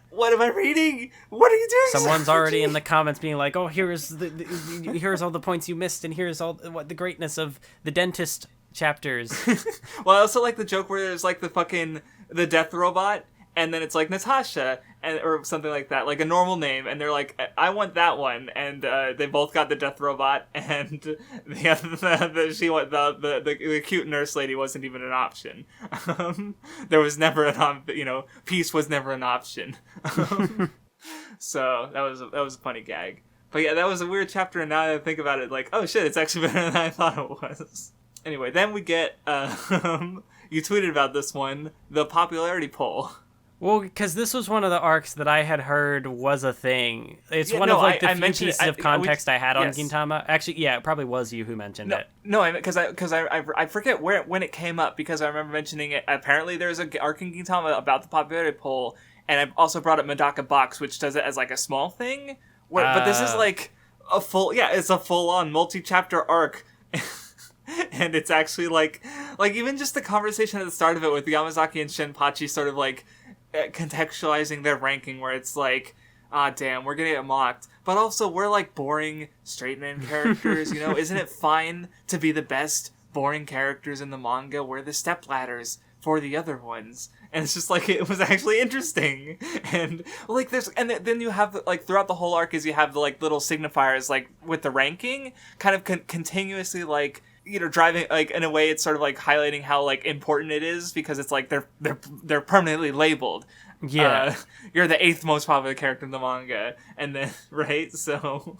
what am I reading? What are you doing? Someone's already in the comments being like, "Oh, here's all the points you missed, and here's all the greatness of the dentist chapters." Well, I also like the joke where there's, like, the death robot, and then it's like Natasha, or something like that, like a normal name, and they're like, I want that one, and they both got the death robot, and the cute nurse lady wasn't even an option. There was never peace was never an option. So that was a funny gag. But yeah, that was a weird chapter, and now that I think about it, like, oh shit, it's actually better than I thought it was. Anyway, then we get, you tweeted about this one, the popularity poll. Well, because this was one of the arcs that I had heard was a thing. It's one of the few pieces of context I had on Gintama. Actually, yeah, it probably was you who mentioned it. No, because I forget when it came up, because I remember mentioning it. Apparently, there's an arc in Gintama about the popularity poll, and I also brought up Medaka Box, which does it as like a small thing. But this is like it's a full-on multi-chapter arc. And it's actually like even just the conversation at the start of it with Yamazaki and Shinpachi sort of like contextualizing their ranking, where it's like, damn, we're gonna get mocked, but also we're like boring straight man characters, isn't it fine to be the best boring characters in the manga? We're the stepladders for the other ones. And it's just like, it was actually interesting. And like then you have like throughout the whole arc is you have the like little signifiers like with the ranking kind of continuously like, driving, like, in a way it's sort of like highlighting how like important it is, because it's like they're permanently labeled. Yeah. You're the 8th most popular character in the manga, and then right, so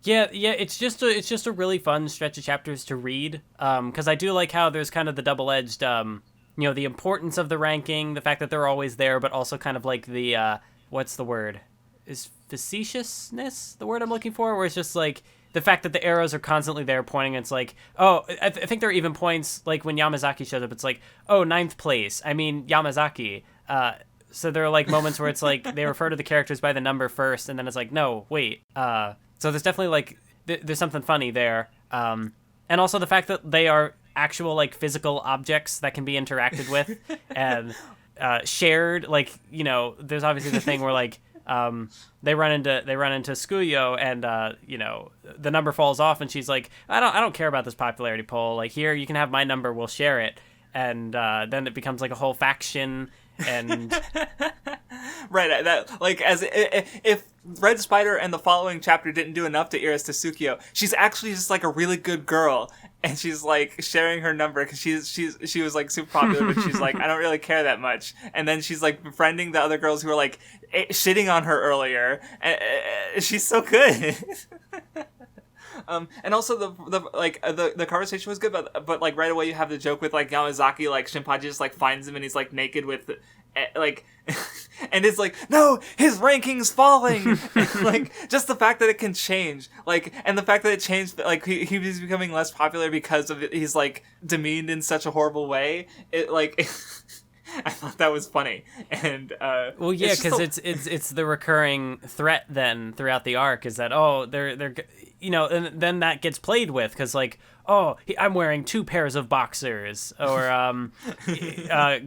yeah, it's just a really fun stretch of chapters to read, because I do like how there's kind of the double-edged the importance of the ranking, the fact that they're always there, but also kind of like the what's the word, is facetiousness the word I'm looking for, where it's just like the fact that the arrows are constantly there pointing, it's like, oh, I think there are even points, like when Yamazaki shows up, it's like, oh, 9th place, I mean Yamazaki. So there are like moments where it's like they refer to the characters by the number first, and then it's like, no, wait. So there's definitely like, there's something funny there. And also the fact that they are actual like physical objects that can be interacted with and shared, like, there's obviously the thing where like, they run into Skuyo, and the number falls off, and she's like, I don't care about this popularity poll. Like, here, you can have my number, we'll share it. And then it becomes like a whole faction, and right, that like, as if Red Spider and the following chapter didn't do enough to Iris to Sukiyo, she's actually just like a really good girl, and she's like sharing her number because she was like super popular, but she's like, I don't really care that much. And then she's like befriending the other girls who were like shitting on her earlier, and she's so good. And also the conversation was good, but like right away you have the joke with like Yamazaki, like Shinpachi just like finds him and he's like naked with like, and it's like, no, his ranking's falling. And, like, just the fact that it can change, like, and the fact that it changed, like, he was becoming less popular because of it, he's like demeaned in such a horrible way. It like. I thought that was funny, and well, yeah, because it's the recurring threat then throughout the arc is that they're and then that gets played with because like, I'm wearing 2 pairs of boxers, or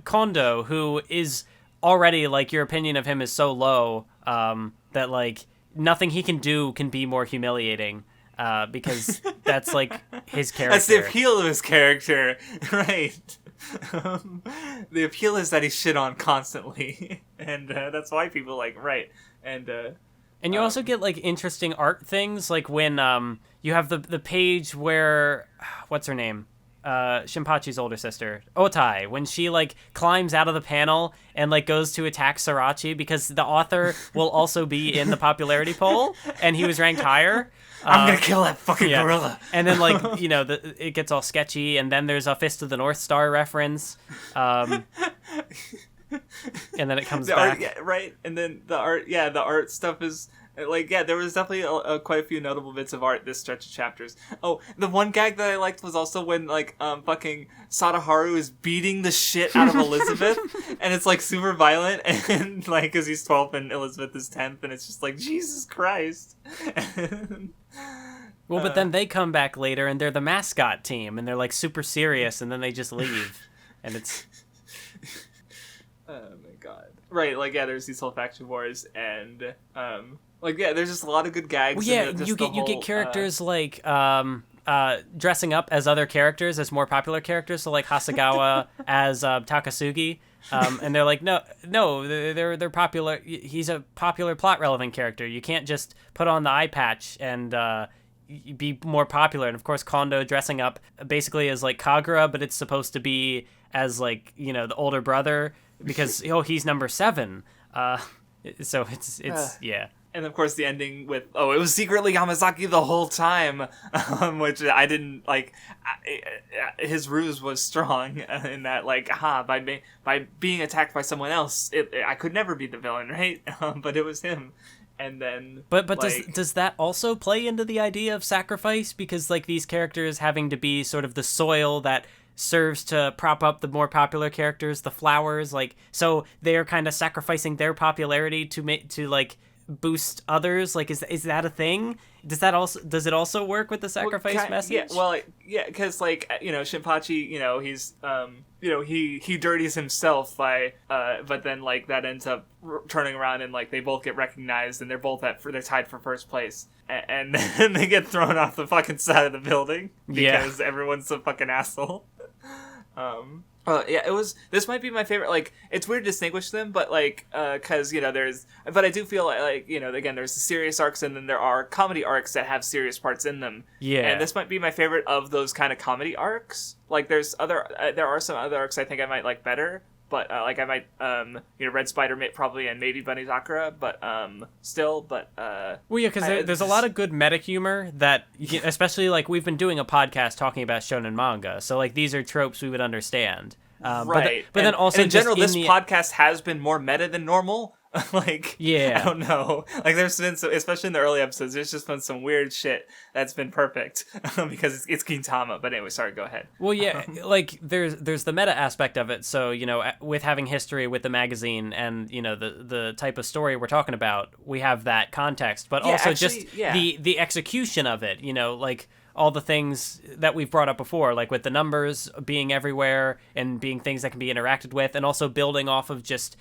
Kondo, who is already like, your opinion of him is so low that like nothing he can do can be more humiliating. Because that's like his character. That's the appeal of his character, right? The appeal is that he's shit on constantly, and that's why people like, right, and you also get like interesting art things, like when you have the page where what's her name, Shinpachi's older sister, Otai, when she like climbs out of the panel and like goes to attack Sorachi because the author will also be in the popularity poll and he was ranked higher. I'm gonna kill that fucking gorilla. And then like, it gets all sketchy, and then there's a Fist of the North Star reference. And then it comes back. Art, right? And then the art stuff is like, there was definitely quite a few notable bits of art this stretch of chapters. Oh, the one gag that I liked was also when like fucking Sadaharu is beating the shit out of Elizabeth, and it's like super violent, and like, because he's 12 and Elizabeth is 10th, and it's just like, Jesus Christ. Well, but then they come back later, and they're the mascot team, and they're like super serious, and then they just leave, and it's. Oh my god! Right, like, there's these whole faction wars, and there's just a lot of good gags. Well, yeah, you get characters like dressing up as other characters, as more popular characters. So like Hasegawa as Takasugi, And they're like, no, they're popular. He's a popular plot relevant character. You can't just put on the eye patch and be more popular. And of course, Kondo dressing up basically as like Kagura, but it's supposed to be as like, you know, the older brother because he's number 7. So it's yeah. And of course the ending with, it was secretly Yamazaki the whole time, which I didn't like. His ruse was strong in that, like, by being attacked by someone else, I could never be the villain, right? But it was him. And then, but does that also play into the idea of sacrifice? Because like these characters having to be sort of the soil that serves to prop up the more popular characters, the flowers, like, so they're kind of sacrificing their popularity to like boost others. Like, is that a thing? Does it also work with the sacrifice message? Yeah, because like, you know, Shinpachi, you know, he's he dirties himself by but then like that ends up turning around and like they both get recognized and they're both they're tied for first place and then they get thrown off the fucking side of the building because everyone's a fucking asshole. This might be my favorite. Like, it's weird to distinguish them, but like, cause, you know, but I do feel like, you know, again, there's the serious arcs and then there are comedy arcs that have serious parts in them. Yeah. And this might be my favorite of those kind of comedy arcs. Like, there are some other arcs I think I might like better, but, like, I might, you know, Red Spider probably and maybe Bunny Sakura, but, Well, yeah, because there's a lot of good meta humor that, especially, like, we've been doing a podcast talking about shonen manga, so, like, these are tropes we would understand. Right. But then also, in general, this podcast has been more meta than normal. Like, yeah, I don't know. Like, there's been especially in the early episodes, there's just been some weird shit that's been perfect because it's Gintama. But anyway, sorry, go ahead. Well, yeah, like there's the meta aspect of it. So, you know, with having history with the magazine and, you know, the type of story we're talking about, we have that context. But also the execution of it. You know, like all the things that we've brought up before, like with the numbers being everywhere and being things that can be interacted with, and also building off of just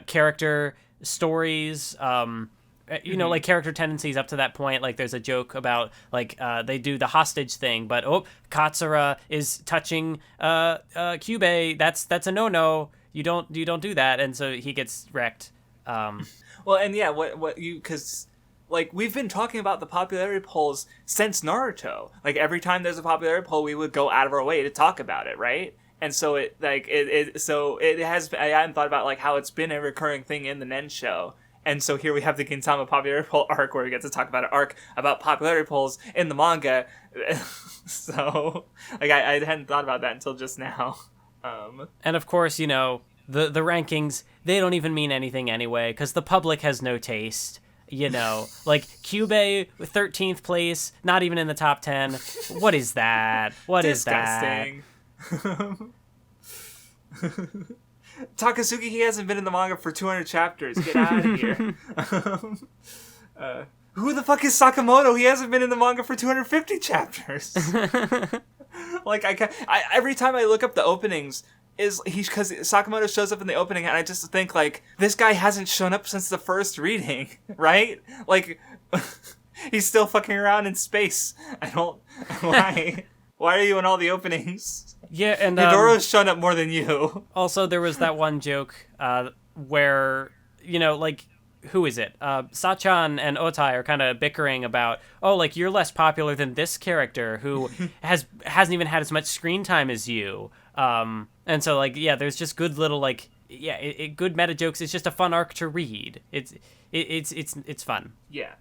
character stories, you know, like character tendencies up to that point. Like there's a joke about like they do the hostage thing, but Katsura is touching Kyubey. That's a no. You don't do that, and so he gets wrecked. Well, and yeah, because like we've been talking about the popularity polls since Naruto. Like every time there's a popularity poll, we would go out of our way to talk about it, right? And so I hadn't thought about like how it's been a recurring thing in the Nen Show. And so here we have the Gintama popularity poll arc where we get to talk about an arc about popularity polls in the manga. So like I hadn't thought about that until just now. And of course, you know, the rankings, they don't even mean anything anyway because the public has no taste. You know, like Kyubey 13th place, not even in the top 10. What is that? What is that? Takasugi, he hasn't been in the manga for 200 chapters. Get out of here. Who the fuck is Sakamoto? He hasn't been in the manga for 250 chapters. Like every time I look up the openings, because Sakamoto shows up in the opening, and I just think like this guy hasn't shown up since the first reading, right? Like he's still fucking around in space. I don't. Why? Why are you in all the openings? Yeah, and Hidoro's shown up more than you. Also, there was that one joke where, you know, like, who is it? Sachan and Otai are kind of bickering about, like, you're less popular than this character who hasn't even had as much screen time as you. And so, like, yeah, there's just good little, like, good meta jokes. It's just a fun arc to read. It's fun. Yeah.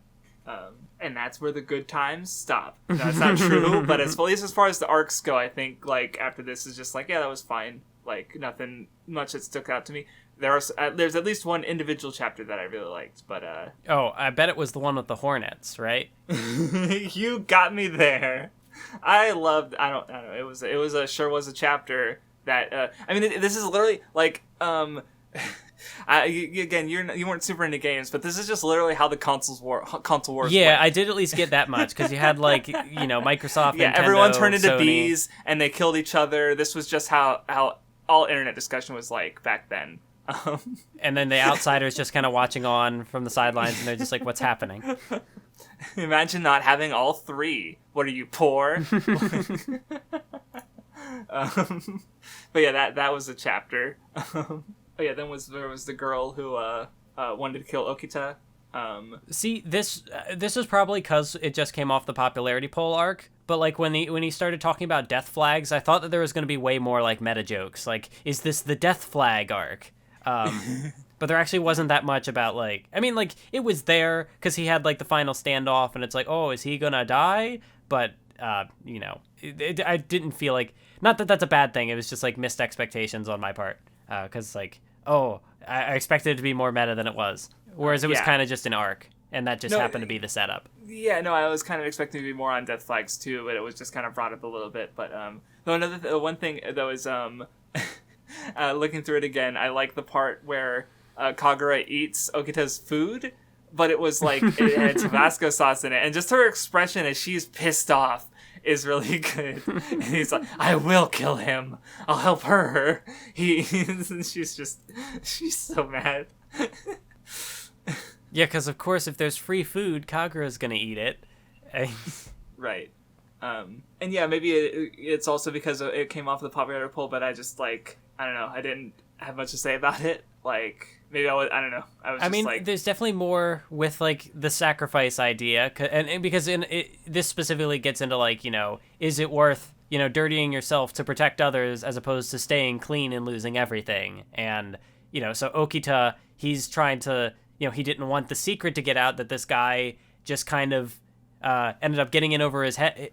And that's where the good times stop. No, that's not true, but at least as far as the arcs go, I think, like, after this is just like, yeah, that was fine. Like, nothing much that stuck out to me. There's at least one individual chapter that I really liked, but, I bet it was the one with the hornets, right? You got me there. I don't know, it was a chapter that, I mean, this is literally, like, again, you weren't super into games, but this is just literally how the console wars. Yeah, went. I did at least get that much because you had like Microsoft. Yeah, Nintendo, everyone turned into Sony. bees and they killed each other. This was just how all internet discussion was like back then. And then the outsiders just kind of watching on from the sidelines, and they're just like, "What's happening?" Imagine not having all three. What are you, poor? But yeah, that was a chapter. Oh yeah, there was the girl who wanted to kill Okita. See, this was probably because it just came off the popularity poll arc. But like when he started talking about death flags, I thought that there was going to be way more like meta jokes. Like, is this the death flag arc? But there actually wasn't that much about like. I mean, like it was there because he had like the final standoff, and it's like, oh, is he gonna die? But you know, I didn't feel like. Not that that's a bad thing. It was just like missed expectations on my part. Because like, oh, I expected it to be more meta than it was. Whereas it was kind of just an arc, and that just happened to be the setup. Yeah, no, I was kind of expecting to be more on death flags too, but it was just kind of brought up a little bit. But one thing that was looking through it again, I like the part where Kagura eats Okita's food, but it was like it had Tabasco sauce in it, and just her expression as she's pissed off is really good. And he's like, I will kill him. I'll help her. She's so mad. Yeah, because of course, if there's free food, Kagura's gonna eat it. Right. And yeah, maybe it's also because it came off the popularity poll, but I just like, I don't know, I didn't have much to say about it. Like, maybe I don't know. I mean, like, there's definitely more with like the sacrifice idea, and because this specifically gets into like, you know, is it worth, you know, dirtying yourself to protect others as opposed to staying clean and losing everything? And you know, so Okita, he's trying to, you know, he didn't want the secret to get out that this guy just kind of ended up getting in over his head,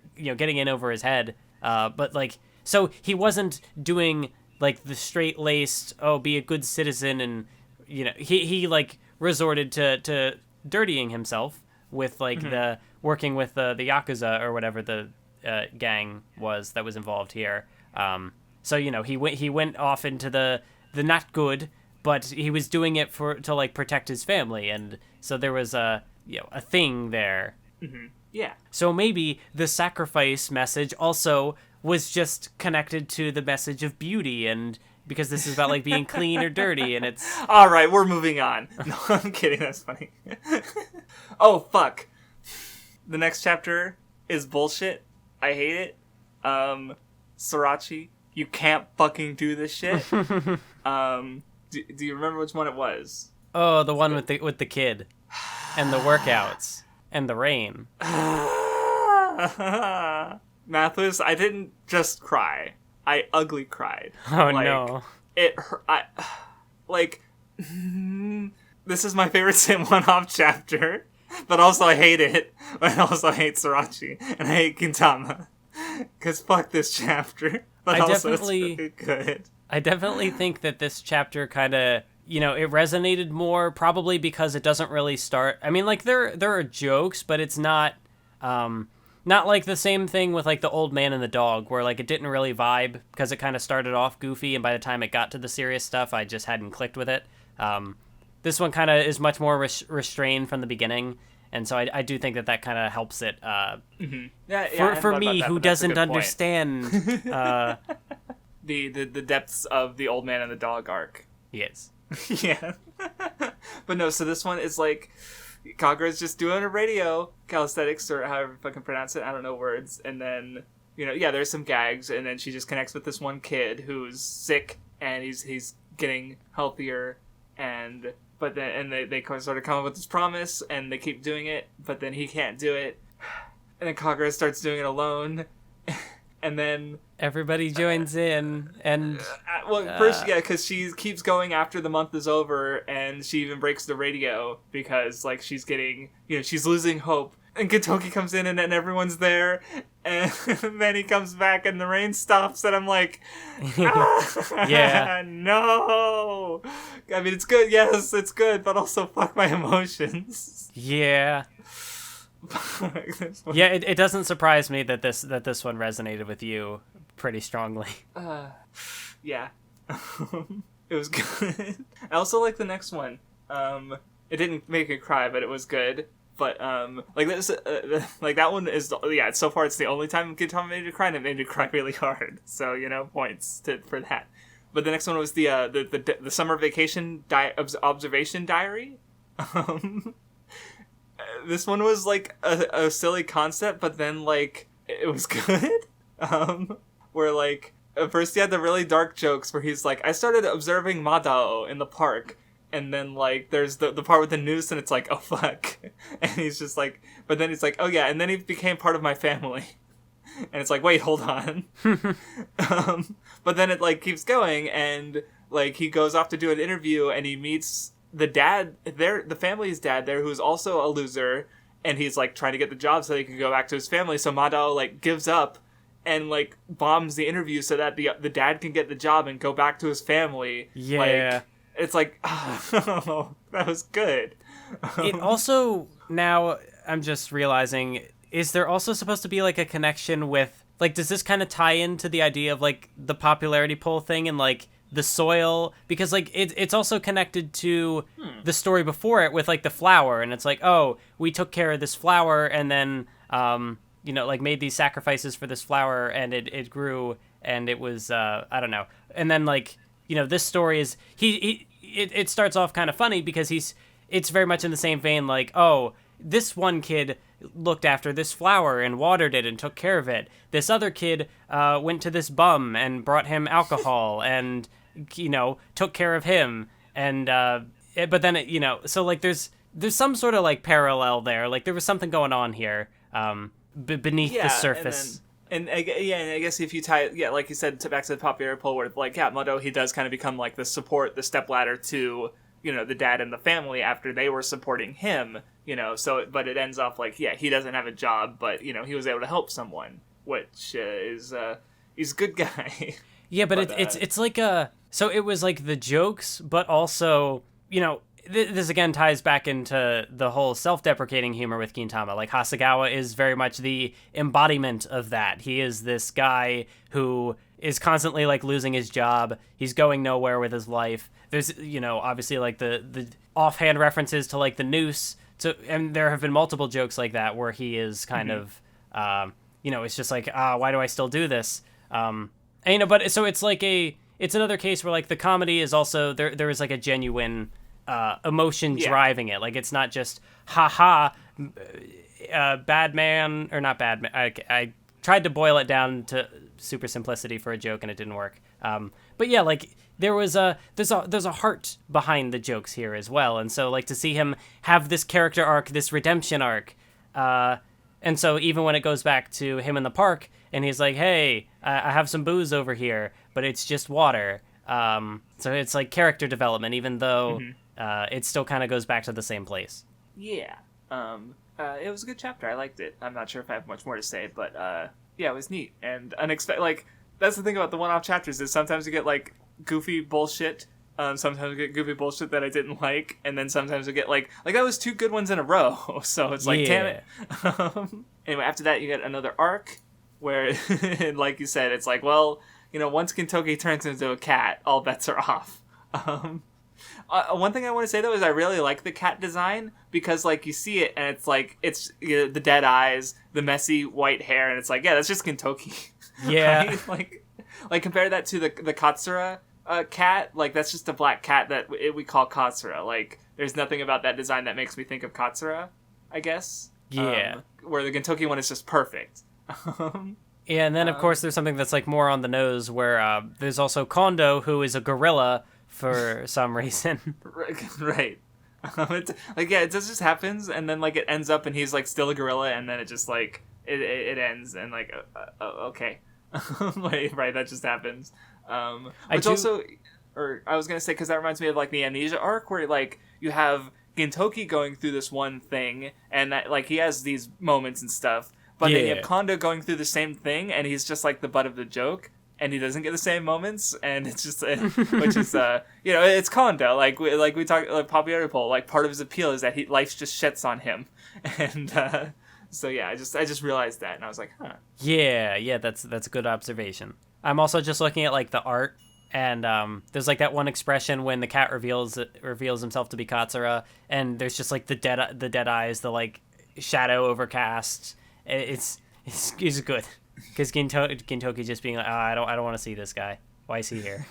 but like, so he wasn't doing like the straight-laced, oh, be a good citizen, and you know, he like resorted to dirtying himself with like the working with the Yakuza or whatever the gang was that was involved here. So you know, he went off into the not good, but he was doing it to like protect his family, and so there was a thing there. Mm-hmm. Yeah. So maybe the sacrifice message also was just connected to the message of beauty, and because this is about like being clean or dirty, and it's all right. We're moving on. No, I'm kidding. That's funny. Oh fuck! The next chapter is bullshit. I hate it. Sorachi, you can't fucking do this shit. Do you remember which one it was? Oh, the one with the kid, and the workouts, and the rain. Mathwiz, I didn't just cry. I ugly cried. Oh no! It hurt. This is my favorite Sim one-off chapter, but also I hate it. I also hate Sorachi and I hate Gintama, cause fuck this chapter. But also it's really good. I definitely think that this chapter kind of, you know, it resonated more, probably because it doesn't really start. I mean, like there are jokes, but it's not like the same thing with like the old man and the dog, where like it didn't really vibe because it kind of started off goofy, and by the time it got to the serious stuff, I just hadn't clicked with it. This one kind of is much more restrained from the beginning, and so I do think that kind of helps it. For me, who doesn't understand the depths of the old man and the dog arc. Yes. Yeah. But no, so this one is like Kagura's just doing a radio calisthenics, or however you fucking pronounce it. I don't know words. And then, you know, yeah, there's some gags, and then she just connects with this one kid who's sick, and he's getting healthier, but then they sort of come up with this promise, and they keep doing it, but then he can't do it, and then Kagura starts doing it alone, and then everybody joins in, and first, yeah, because she keeps going after the month is over, and she even breaks the radio because like she's getting, you know, she's losing hope. And Gintoki comes in, and then everyone's there, and then he comes back, and the rain stops, and I'm like, yeah, no. I mean, it's good, yes, it's good, but also fuck my emotions. Yeah. Yeah, it doesn't surprise me that this one resonated with you pretty strongly. Yeah. It was good. I also like the next one. It didn't make me cry, but it was good. But like this, like that one is, yeah. So far, it's the only time Gintama made me cry, and it made me cry really hard. So you know, points for that. But the next one was the summer vacation observation diary. This one was like a silly concept, but then like it was good. Where like at first he had the really dark jokes where he's like, I started observing Madao in the park, and then like there's the part with the noose, and it's like, oh fuck, and he's just like, but then he's like, oh yeah, and then he became part of my family, and it's like, wait, hold on. But then it like keeps going, and like he goes off to do an interview, and he meets the dad there, the family's dad there, who's also a loser, and he's like trying to get the job so he can go back to his family. So Madao like gives up and like bombs the interview so that the dad can get the job and go back to his family. Yeah. Like, it's like, oh, that was good. It also, now I'm just realizing, is there also supposed to be like a connection with, like, does this kind of tie into the idea of like the popularity poll thing and like the soil? Because like it's also connected to the story before it with like the flower, and it's like, oh, we took care of this flower, and then like made these sacrifices for this flower, and it grew, and it was I don't know. And then like, this story is it starts off kind of funny because it's very much in the same vein, like, oh, this one kid looked after this flower and watered it and took care of it. This other kid went to this bum and brought him alcohol and took care of him. And but then so like there's some sort of like parallel there. Like there was something going on here beneath the surface. And I guess if you tie it, like you said, back to the popular poll, where like, Mado, he does kind of become like the stepladder to, the dad and the family after they were supporting him, so, but it ends off like, he doesn't have a job, but, he was able to help someone, which is, he's a good guy. Yeah, but it's like so it was like the jokes, but also, this again ties back into the whole self-deprecating humor with Gintama. Like Hasegawa is very much the embodiment of that. He is this guy who is constantly like losing his job. He's going nowhere with his life. There's obviously like the offhand references to like the noose. And there have been multiple jokes like that where he is kind of it's just like, why do I still do this? But so it's like it's another case where like the comedy is also there is like a genuine emotion driving it. Like it's not just bad man, or not bad man. I tried to boil it down to super simplicity for a joke and it didn't work. But yeah, like there's a heart behind the jokes here as well. And so like to see him have this character arc, this redemption arc, and so even when it goes back to him in the park and he's like, hey, I have some booze over here, but it's just water. So it's like character development, even though it still kind of goes back to the same place. Yeah. It was a good chapter. I liked it. I'm not sure if I have much more to say, but it was neat and unexpected. Like, that's the thing about the one-off chapters is sometimes you get like goofy bullshit. Sometimes we get goofy bullshit that I didn't like, and then sometimes we get like that was two good ones in a row. So it's like, damn it. Anyway, after that you get another arc where, like you said, it's like, well, once Gintoki turns into a cat, all bets are off. One thing I want to say though is I really like the cat design because like you see it and it's like it's the dead eyes, the messy white hair, and it's like, that's just Gintoki. Yeah. Right? Like compare that to the Katsura cat. Like that's just a black cat that we call Katsura. Like there's nothing about that design that makes me think of Katsura, I guess. Yeah. Where the Gintoki one is just perfect. Yeah, and then of course there's something that's like more on the nose where there's also Kondo, who is a gorilla for some reason. Right. It just happens, and then like it ends up and he's like still a gorilla, and then it just like it ends, and like okay. Right, that just happens. I was gonna say, because that reminds me of like the Amnesia arc where like you have Gintoki going through this one thing, and that like he has these moments and stuff. But then you have Kondo going through the same thing, and he's just like the butt of the joke, and he doesn't get the same moments, and it's just, which is, it's Kondo. Like we talk, like popularity poll. Like part of his appeal is that life just shits on him, and so yeah, I just realized that, and I was like, huh. Yeah, that's a good observation. I'm also just looking at like the art, and there's like that one expression when the cat reveals himself to be Katsura, and there's just like the dead eyes, the like shadow overcast. It's good because Gintoki just being like, I don't want to see this guy. Why is he here?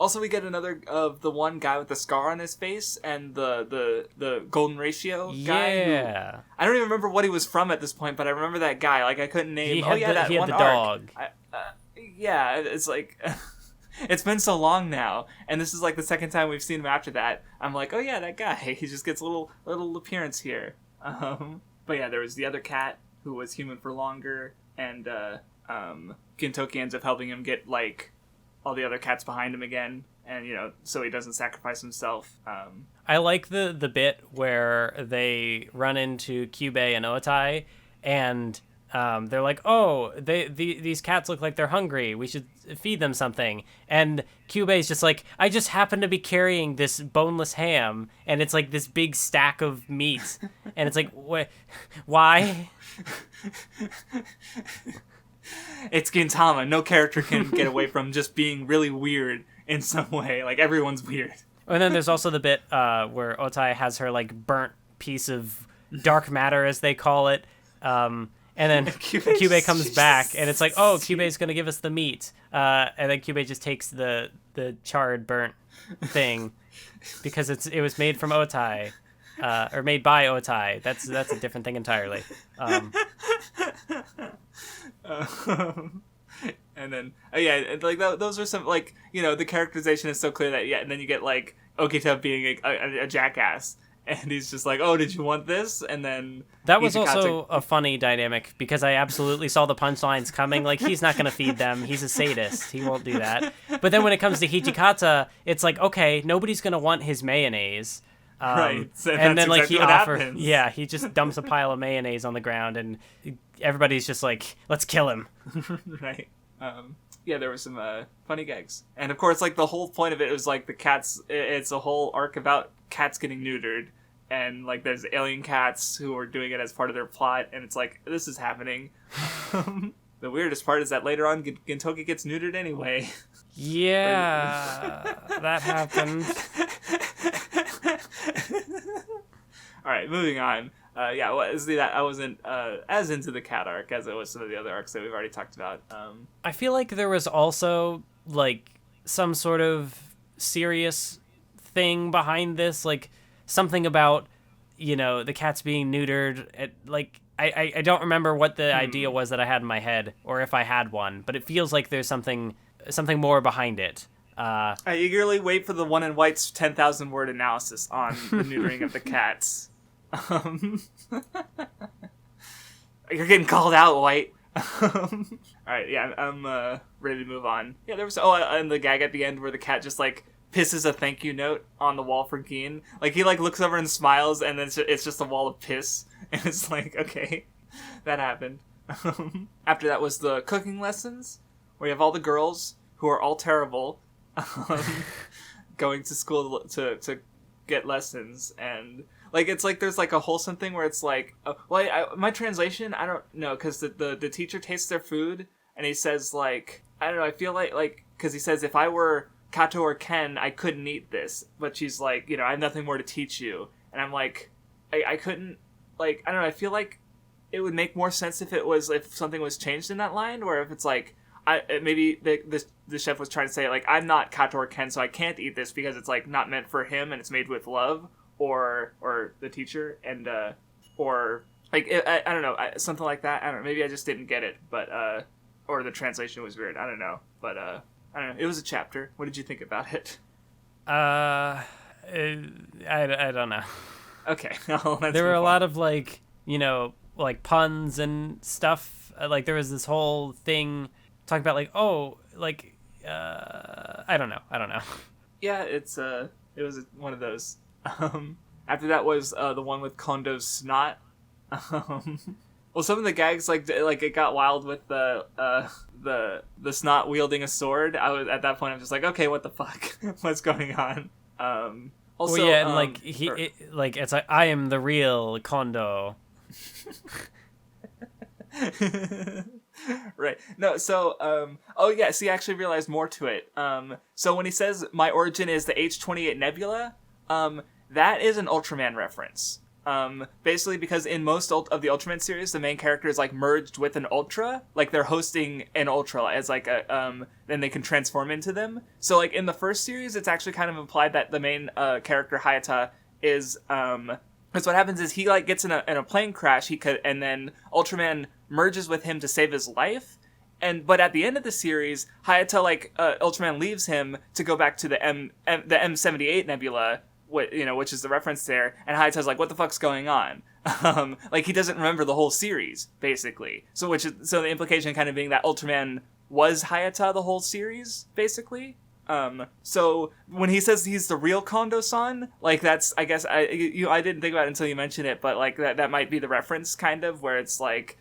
Also, we get another of the one guy with the scar on his face and the golden ratio guy. Yeah. I don't even remember what he was from at this point, but I remember that guy. Like, I couldn't name... He had the dog. Yeah, it's like... It's been so long now, and this is like the second time we've seen him after that. I'm like, oh yeah, that guy. He just gets a little appearance here. But yeah, there was the other cat who was human for longer, and Gintoki ends up helping him get like all the other cats behind him again, and so he doesn't sacrifice himself. I like the bit where they run into Kyubey and Otai, and they're like, oh, these cats look like they're hungry. We should feed them something. And Kyubey's just like, I just happen to be carrying this boneless ham, and it's like this big stack of meat. And it's like, why? It's Gintama. No character can get away from just being really weird in some way. Like, everyone's weird. And then there's also the bit where Otai has her like burnt piece of dark matter, as they call it. And then Kyubey comes back, and it's like, oh, Kyubey's going to give us the meat. And then Kyubey just takes the charred, burnt thing because it was made from Otai, or made by Otai. That's a different thing entirely. And then, like those are some, like, the characterization is so clear that, and then you get, like, Okita being a jackass. And he's just like, oh, did you want this? And then... That was also a funny dynamic, because I absolutely saw the punchlines coming. Like, he's not going to feed them. He's a sadist. He won't do that. But then when it comes to Hijikata, it's like, okay, nobody's going to want his mayonnaise. Right. So and then, like, happens. Yeah, he just dumps a pile of mayonnaise on the ground, and everybody's just like, let's kill him. Right. Yeah, there were some funny gags. And, of course, like, the whole point of it was, like, the cats... It's a whole arc about cats getting neutered. And, like, there's alien cats who are doing it as part of their plot. And it's like, this is happening. The weirdest part is that later on, Gintoki gets neutered anyway. Yeah, that happened. All right, moving on. I wasn't as into the cat arc as I was some of the other arcs that we've already talked about. I feel like there was also, like, some sort of serious thing behind this, like, something about, the cats being neutered. I don't remember what the idea was that I had in my head, or if I had one, but it feels like there's something more behind it. I eagerly wait for the One in White's 10,000 word analysis on the neutering of the cats. You're getting called out, White. Alright, yeah, I'm ready to move on. Yeah, there was and the gag at the end where the cat just like pisses a thank you note on the wall for Gin. Like, he like looks over and smiles, and then it's just a wall of piss, and it's like, okay, that happened. After that was the cooking lessons, where you have all the girls who are all terrible going to school to get lessons, and like, it's like there's like a wholesome thing where it's like, my translation, I don't know, because the teacher tastes their food, and he says, like, I don't know, I feel like, because he says, if I were Kato or Ken, I couldn't eat this, but she's like, I have nothing more to teach you, and I'm like, I couldn't, like, I don't know, I feel like it would make more sense if something was changed in that line, or if it's like, maybe the chef was trying to say, like, I'm not Kato or Ken, so I can't eat this because it's, like, not meant for him and it's made with love, or the teacher, and or like, I don't know, something like that. I don't know, maybe I just didn't get it, but or the translation was weird. I don't know, but I don't know. It was a chapter. What did you think about it? I don't know. Okay, well, there were a lot of like puns and stuff. Like, there was this whole thing talking about like, oh, like, I don't know. Yeah, it was one of those. After that was the one with Kondo's snot. Well, some of the gags, like it got wild with the snot wielding a sword. At that point, I'm just like, okay, what the fuck? What's going on? Also, well, yeah, and like it's like, I am the real Kondo. Right. No, so, see, I actually realized more to it. So when he says, my origin is the H-28 Nebula, that is an Ultraman reference. basically because in most of the Ultraman series, the main character is like merged with an Ultra, like they're hosting an Ultra as like a then they can transform into them. So like in the first series, it's actually kind of implied that the main character Hayata is because what happens is he like gets in a plane crash, and then Ultraman merges with him to save his life. But at the end of the series, Hayata Ultraman leaves him to go back to the M78 Nebula, which is the reference there. And Hayata's like, "What the fuck's going on?" Like he doesn't remember the whole series basically. So the implication kind of being that Ultraman was Hayata the whole series basically. So when he says he's the real Kondo-san, like that's, I guess I didn't think about it until you mentioned it, but like that might be the reference kind of where it's like.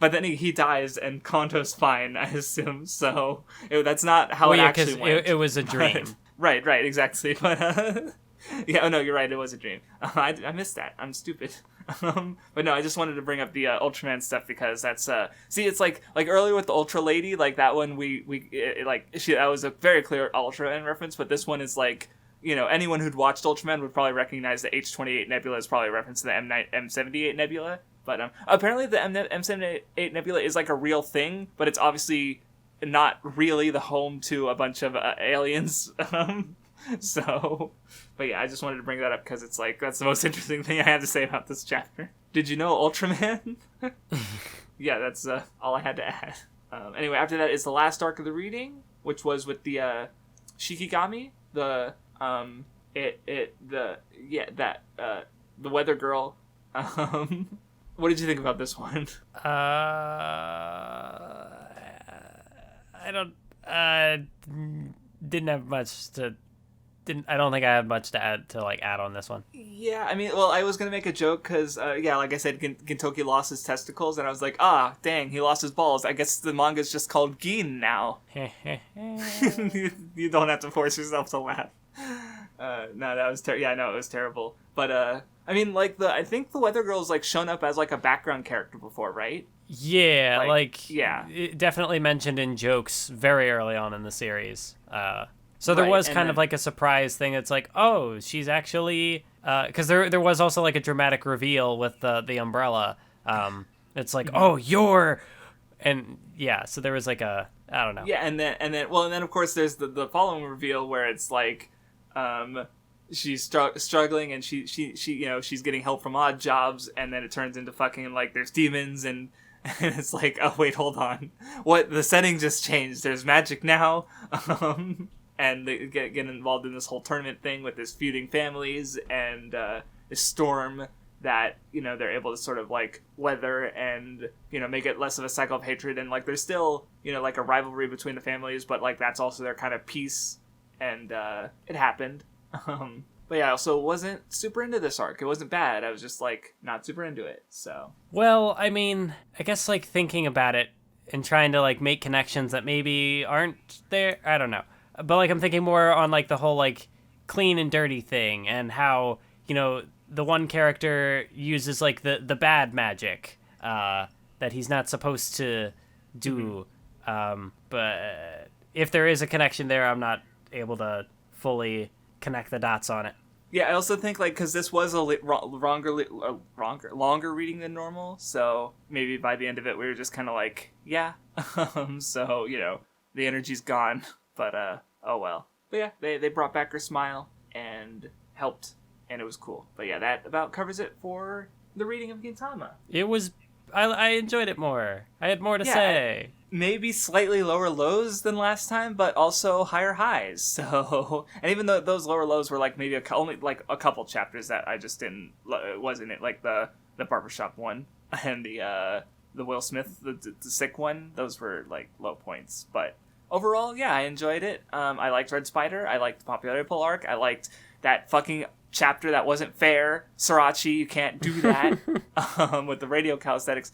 But then he dies and Kondo's fine, I assume. So that's not how it actually went. It was a dream. Right, exactly. But yeah, oh no, you're right. It was a dream. I missed that. I'm stupid. But no, I just wanted to bring up the Ultraman stuff because that's see, it's like earlier with the Ultra Lady, like that one that was a very clear Ultraman reference, but this one is like. Anyone who'd watched Ultraman would probably recognize the H28 Nebula is probably a reference to the M78 Nebula. But apparently the M78 Nebula is like a real thing, but it's obviously not really the home to a bunch of aliens. So, but yeah, I just wanted to bring that up because it's like, that's the most interesting thing I had to say about this chapter. Did you know Ultraman? Yeah, that's all I had to add. Anyway, after that is the last arc of the reading, which was with the Shikigami, the weather girl. What did you think about this one? I didn't have much to. I don't think I had much to add on this one. Yeah, I mean, well, I was gonna make a joke because, like I said, Gintoki lost his testicles, and I was like, dang, he lost his balls. I guess the manga's just called Gin now. You don't have to force yourself to laugh. No, that was yeah, I know it was terrible, but I mean, I think the Weather Girl's shown up as a background character before, right? Yeah, yeah, it definitely mentioned in jokes very early on in the series. So there was kind of a surprise thing. It's like, oh, she's actually because there was also a dramatic reveal with the umbrella. It's like, oh, you're, and yeah, so there was I don't know. Yeah, and then of course there's the following reveal where it's she's struggling and she she's getting help from odd jobs, and then it turns into fucking there's demons and it's like, oh wait, hold on, what, the setting just changed, there's magic now. And they get involved in this whole tournament thing with this feuding families and this storm that they're able to sort of weather and make it less of a cycle of hatred, and there's still a rivalry between the families, but that's also their kind of peace, and it happened. But yeah, I also wasn't super into this arc. It wasn't bad. I was just not super into it. So, well, I mean, I guess thinking about it and trying to make connections that maybe aren't there, I don't know. But I'm thinking more on the whole clean and dirty thing, and how the one character uses the bad magic that he's not supposed to do. Mm-hmm. But if there is a connection there, I'm not able to fully connect the dots on it. Yeah, I also think because this was a longer reading than normal, so maybe by the end of it we were just kind of yeah. So the energy's gone, but oh well. But yeah, they brought back her smile and helped, and it was cool. But yeah, that about covers it for the reading of Gintama. It was, I enjoyed it more. I had more to say. Maybe slightly lower lows than last time, but also higher highs. So, and even though those lower lows were maybe only a couple chapters that I just didn't, wasn't it, the barbershop one and the Will Smith, the sick one, those were low points. But overall, yeah, I enjoyed it. I liked Red Spider. I liked the popularity poll arc. I liked that fucking chapter that wasn't fair. Sorachi, you can't do that. With the radio calisthenics.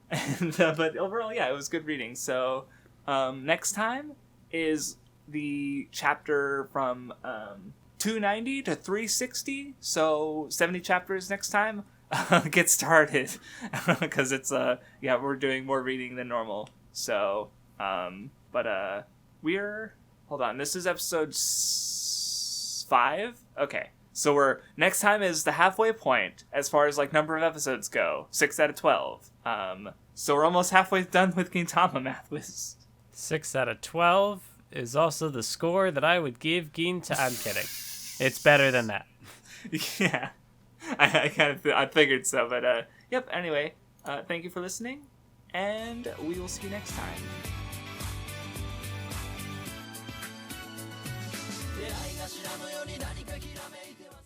And, but overall, yeah, it was good reading. So next time is the chapter from 290 to 360. So 70 chapters next time. Get started. Because it's, we're doing more reading than normal. So, hold on, this is episode 5? Okay. So next time is the halfway point as far as like number of episodes go. 6 out of 12. So we're almost halfway done with Gintama, Mathwiz. 6 out of 12 is also the score that I would give Gintama. I'm kidding. It's better than that. Yeah. I figured so, but yep, anyway, thank you for listening, and we will see you next time. 出会い頭のように何かひらめいては